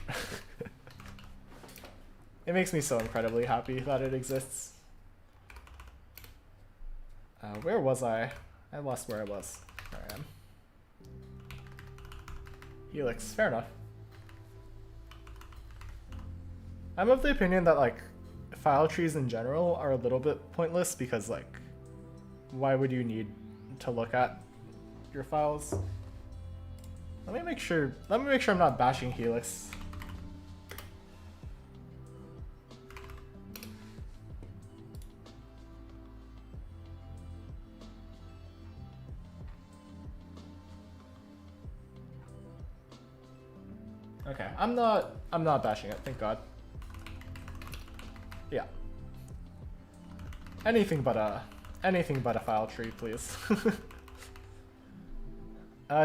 [SPEAKER 1] It makes me so incredibly happy that it exists. Where was I? I lost where I was. There I am. Helix, fair enough. I'm of the opinion that like file trees in general are a little bit pointless because like why would you need to look at your files? Let me make sure I'm not bashing Helix. Okay, I'm not bashing it, thank God. Yeah. Anything but a file tree, please. Do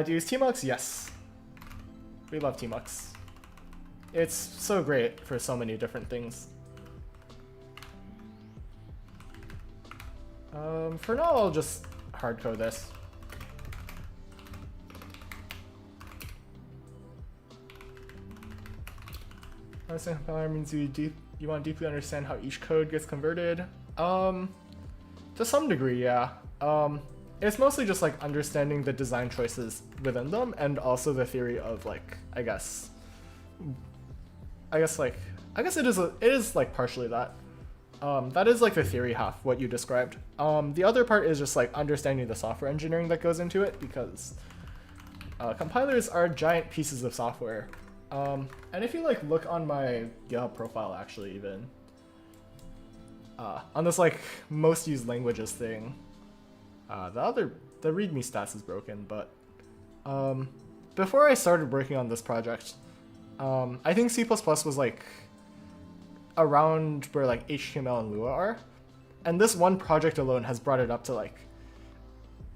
[SPEAKER 1] you use Tmux? Yes. We love Tmux. It's so great for so many different things. For now, I'll just hardcode this. Understand compiler means you want to deeply understand how each code gets converted. To To some degree, yeah. It's mostly just like understanding the design choices within them, and also the theory of like, I guess it is like partially that. That is like the theory half, what you described. The other part is just like understanding the software engineering that goes into it, because compilers are giant pieces of software. And if you like look on my GitHub profile, actually, even on this like most used languages thing, the README stats is broken. But before I started working on this project, I think C++ was like around where like HTML and Lua are, and this one project alone has brought it up to like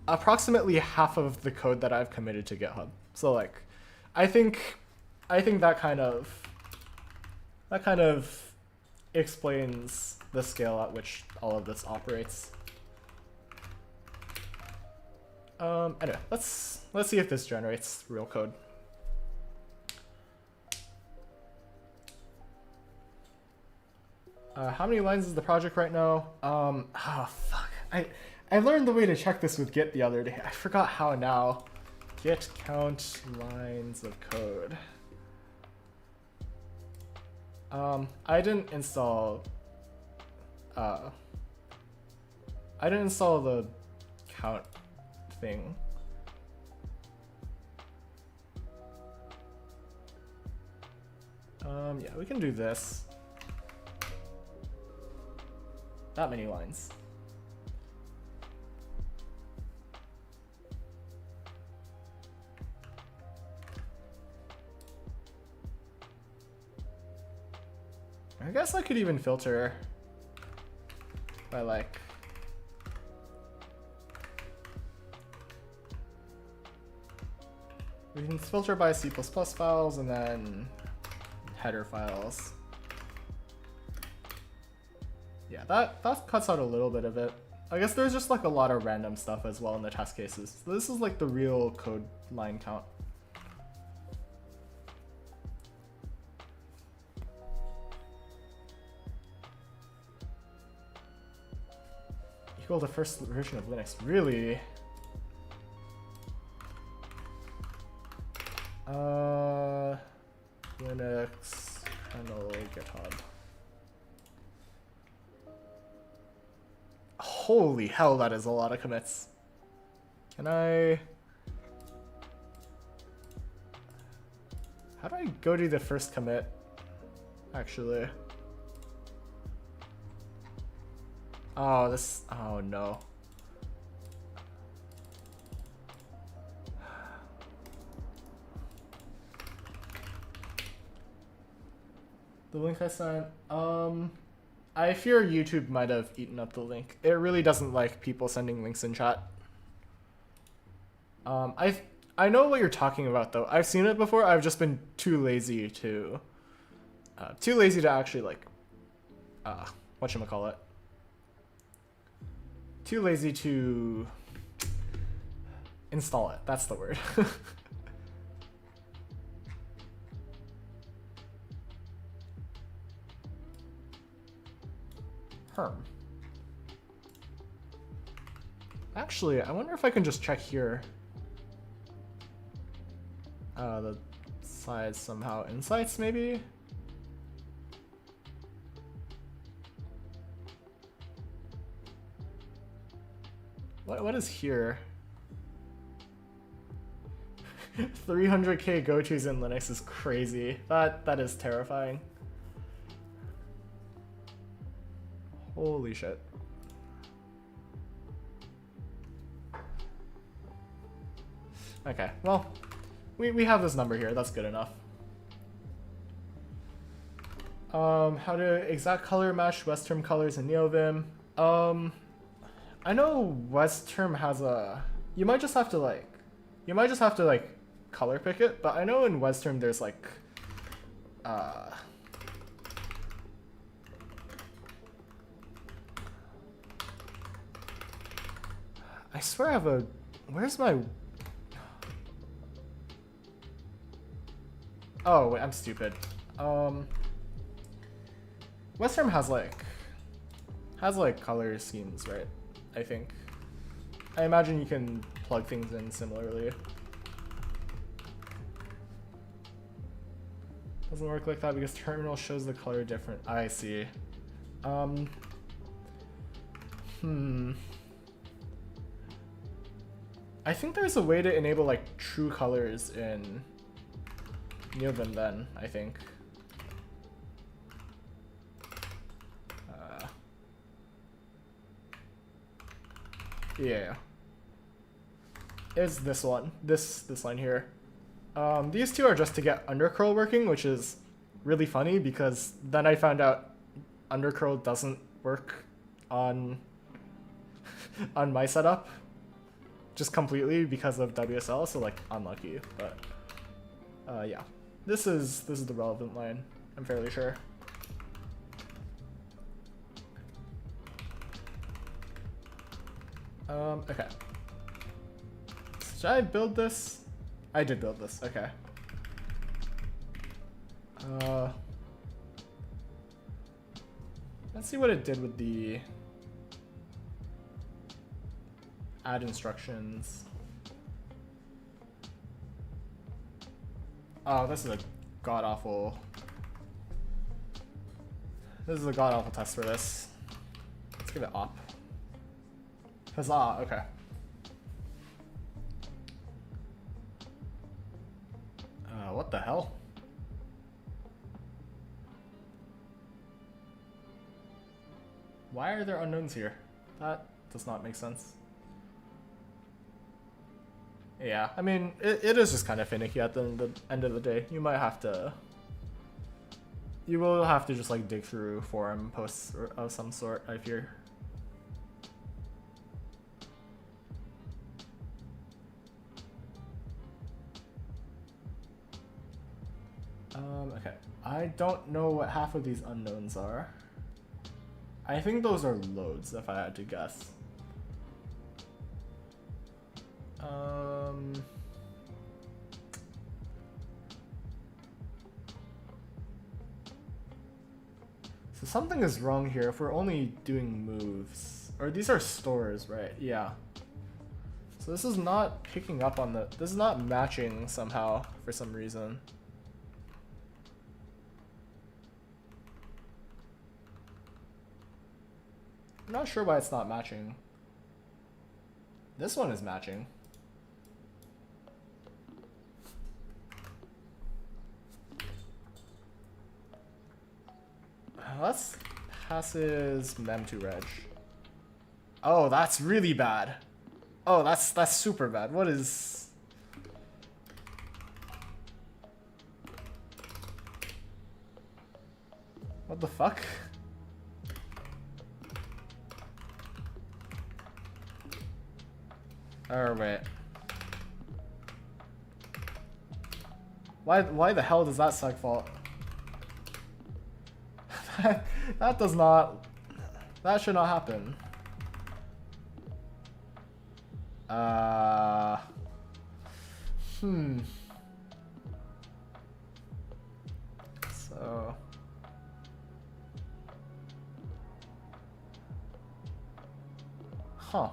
[SPEAKER 1] approximately half of the code that I've committed to GitHub. So like, I think that kind of explains the scale at which all of this operates. Anyway, let's see if this generates real code. How many lines is the project right now? Oh fuck. I learned the way to check this with Git the other day. I forgot how now. Git count lines of code. I didn't install the count thing. Yeah, we can do this. That many lines. I guess I could even filter by like we can filter by C++ files and then header files. Yeah, that cuts out a little bit of it. I guess there's just like a lot of random stuff as well in the test cases. So this is like the real code line count. Equal to first version of Linux. Really? Linux kernel GitHub. Holy hell, that is a lot of commits. Can I... How do I go to the first commit, actually? Oh, this... Oh, no. The link I sent... I fear YouTube might have eaten up the link. It really doesn't like people sending links in chat. I know what you're talking about though. I've seen it before. I've just been too lazy to actually like whatchamacallit. Too lazy to install it. That's the word. Actually, I wonder if I can just check here. The size somehow. Insights, maybe? What is here? 300k go-tos in Linux is crazy. That is terrifying. Holy shit. Okay, well, we have this number here. That's good enough. How to exact color match Westterm colors in NeoVim. I know Westterm has a... You might just have to like color pick it, but I know in Westterm there's like I swear I have a... Where's my... Oh, wait, I'm stupid. Westterm has like color schemes, right? I think. I imagine you can plug things in similarly. Doesn't work like that because terminal shows the color different. I see. I think there's a way to enable like true colors in Neovin then, I think. Yeah. It's this one. This line here. These two are just to get undercurl working, which is really funny because then I found out undercurl doesn't work on on my setup just completely because of WSL, so like unlucky. But yeah, this is the relevant line, I'm fairly sure. Okay. Should I build this? I did build this, okay. Let's see what it did with the add instructions. Oh, this is a god-awful... This is a god-awful test for this. Let's give it op. Huzzah, okay. What the hell? Why are there unknowns here? That does not make sense. Yeah, I mean, it is just kind of finicky at the end of the day. You might have to... You will have to just like dig through forum posts of some sort, I fear. Okay. I don't know what half of these unknowns are. I think those are loads, if I had to guess. So something is wrong here if we're only doing moves. Or these are stores, right? Yeah. So this is not picking up on the... This is not matching somehow for some reason. I'm not sure why it's not matching. This one is matching. Let's passes mem to reg. Oh, that's really bad. Oh, that's super bad. What is... What the fuck? Oh, wait. Why the hell does that seg fault? That does not... That should not happen. So... Huh.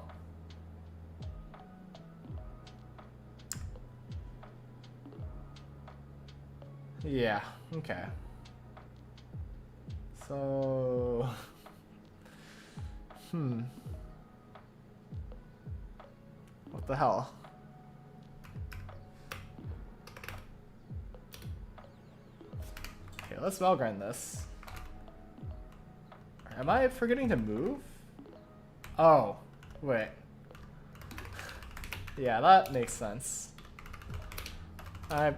[SPEAKER 1] Yeah, okay. So... What the hell? Okay, let's Valgrind this. Am I forgetting to move? Oh, wait. Yeah, that makes sense.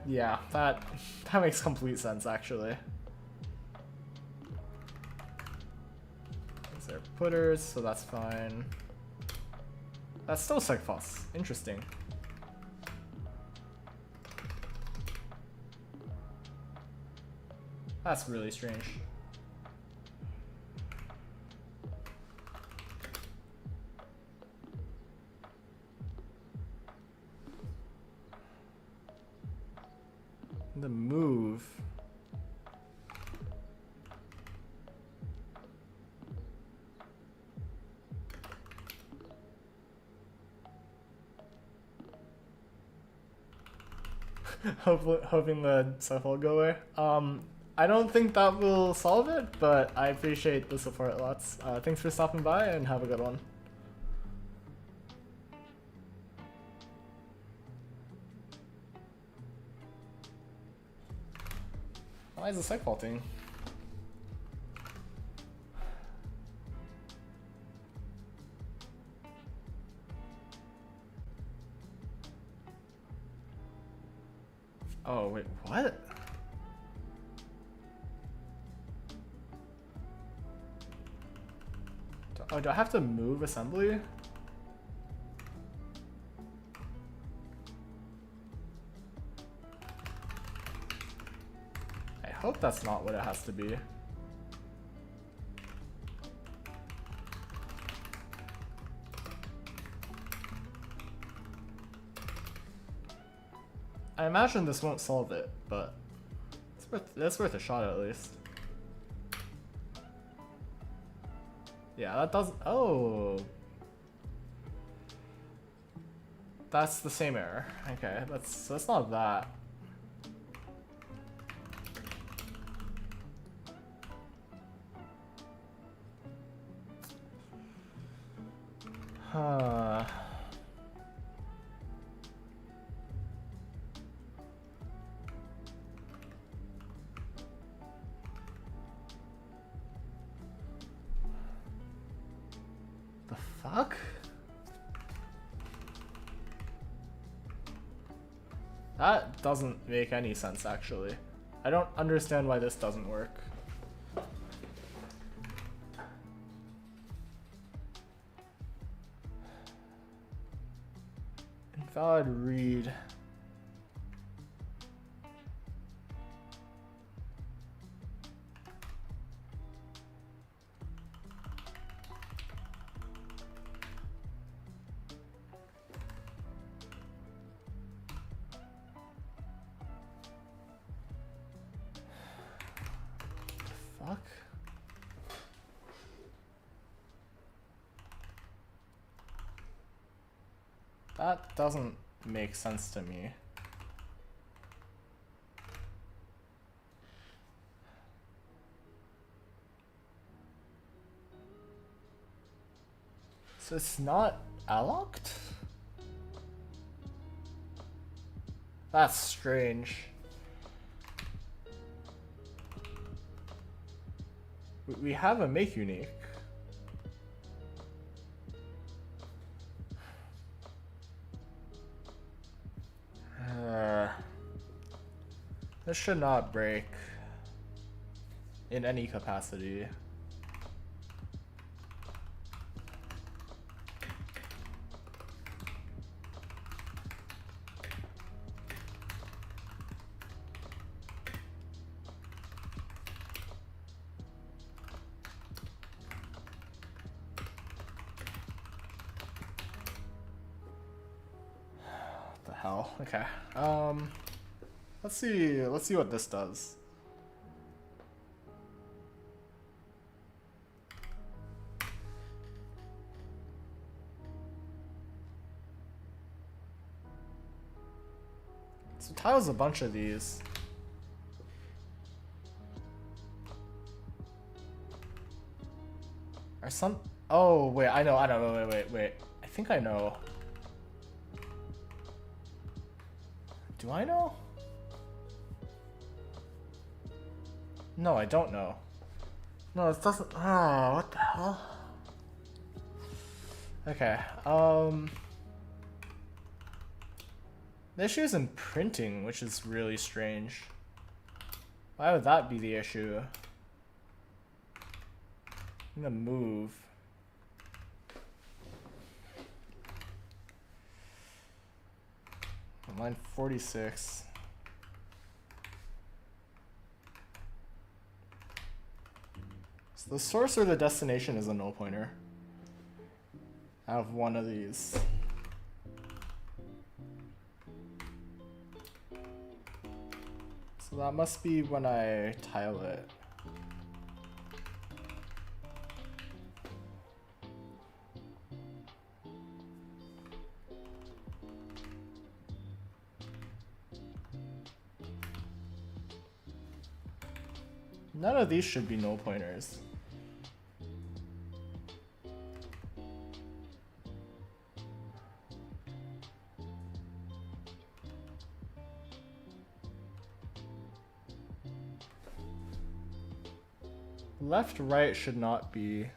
[SPEAKER 1] Yeah, that makes complete sense, actually. These are putters, so that's fine. That's still seg faults. Interesting. That's really strange. The move. Hoping the stuff will go away. I don't think that will solve it, but I appreciate the support lots. Thanks for stopping by and have a good one. Why is the site faulting? Oh, wait, what? Oh, do I have to move assembly? I hope that's not what it has to be. I imagine this won't solve it, but it's worth a shot at least. Yeah, that doesn't. Oh, that's the same error. Okay, that's not that. Huh. The fuck? That doesn't make any sense, actually. I don't understand why this doesn't work. Invalid read. Fuck. That doesn't make sense to me. So it's not allocked? That's strange. We have a make unique. This should not break in any capacity. What the hell? Okay. Let's see what this does. So tiles a bunch of these. Are some? Oh wait, I know. Wait. I think I know. Do I know? No, I don't know. No, it doesn't. Oh, what the hell? Okay. The issue is in printing, which is really strange. Why would that be the issue? I'm gonna move. Line 46. So the source or the destination is a null pointer. I have one of these. So that must be when I tile it. None of these should be null pointers. Left, right should not be.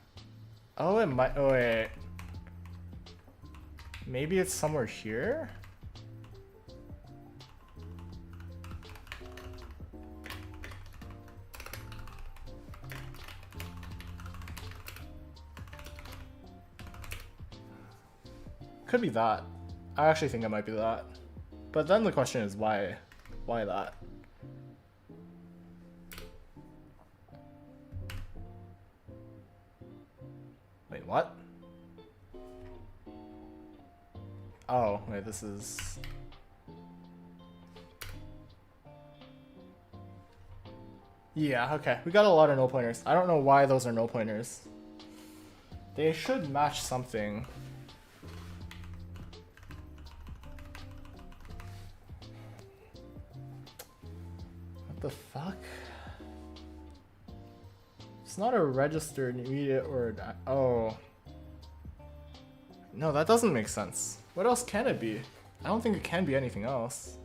[SPEAKER 1] Oh, it might. Oh, wait. Maybe it's somewhere here? Could be that. I actually think it might be that. But then the question is why? Why that? Wait, what? Oh, wait, this is... Yeah, okay. We got a lot of null pointers. I don't know why those are null pointers. They should match something. What the fuck? It's not a registered immediate or... Oh. No, that doesn't make sense. What else can it be? I don't think it can be anything else.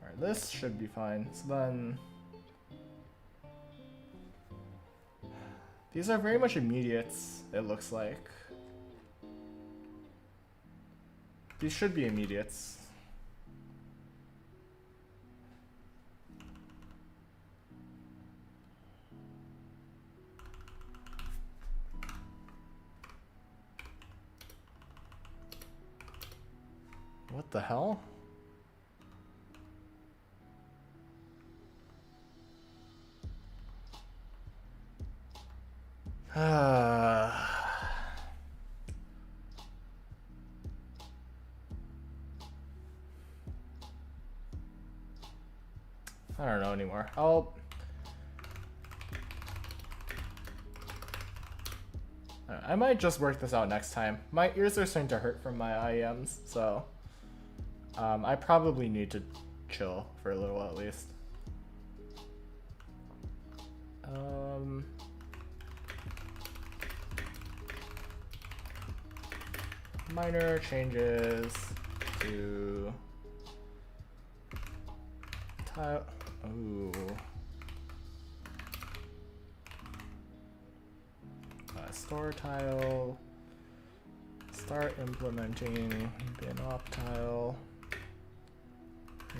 [SPEAKER 1] Alright, this should be fine. So then... These are very much immediates, it looks like. These should be immediates. What the hell? I don't know anymore. I might just work this out next time. My ears are starting to hurt from my IEMs, so I probably need to chill for a little while at least. Minor changes to tile. Ooh. Store tile. Start implementing bin op tile.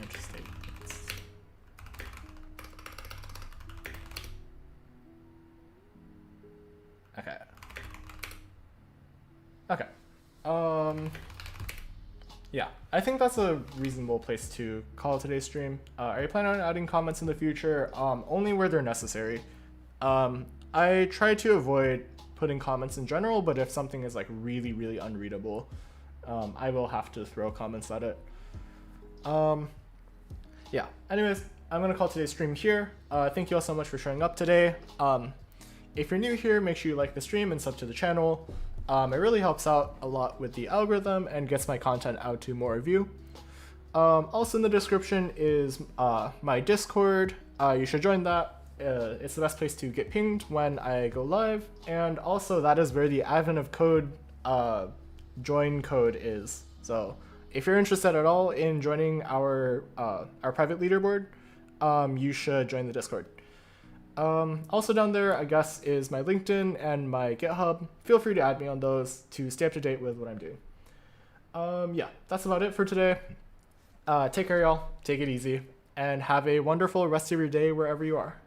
[SPEAKER 1] Interesting. Okay. Okay. Yeah, I think that's a reasonable place to call today's stream. Are you planning on adding comments in the future? Only where they're necessary. I try to avoid putting comments in general, but if something is like really, really unreadable, I will have to throw comments at it. Yeah, anyways, I'm gonna call today's stream here. Thank you all so much for showing up today. If you're new here, make sure you like the stream and sub to the channel. It really helps out a lot with the algorithm and gets my content out to more of you. Also in the description is my Discord. You should join that. It's the best place to get pinged when I go live. And also that is where the advent of code join code is. So if you're interested at all in joining our private leaderboard, you should join the Discord. Also down there, I guess, is my LinkedIn and my GitHub. Feel free to add me on those to stay up to date with what I'm doing. Yeah, that's about it for today. Take care, y'all. Take it easy. And have a wonderful rest of your day wherever you are.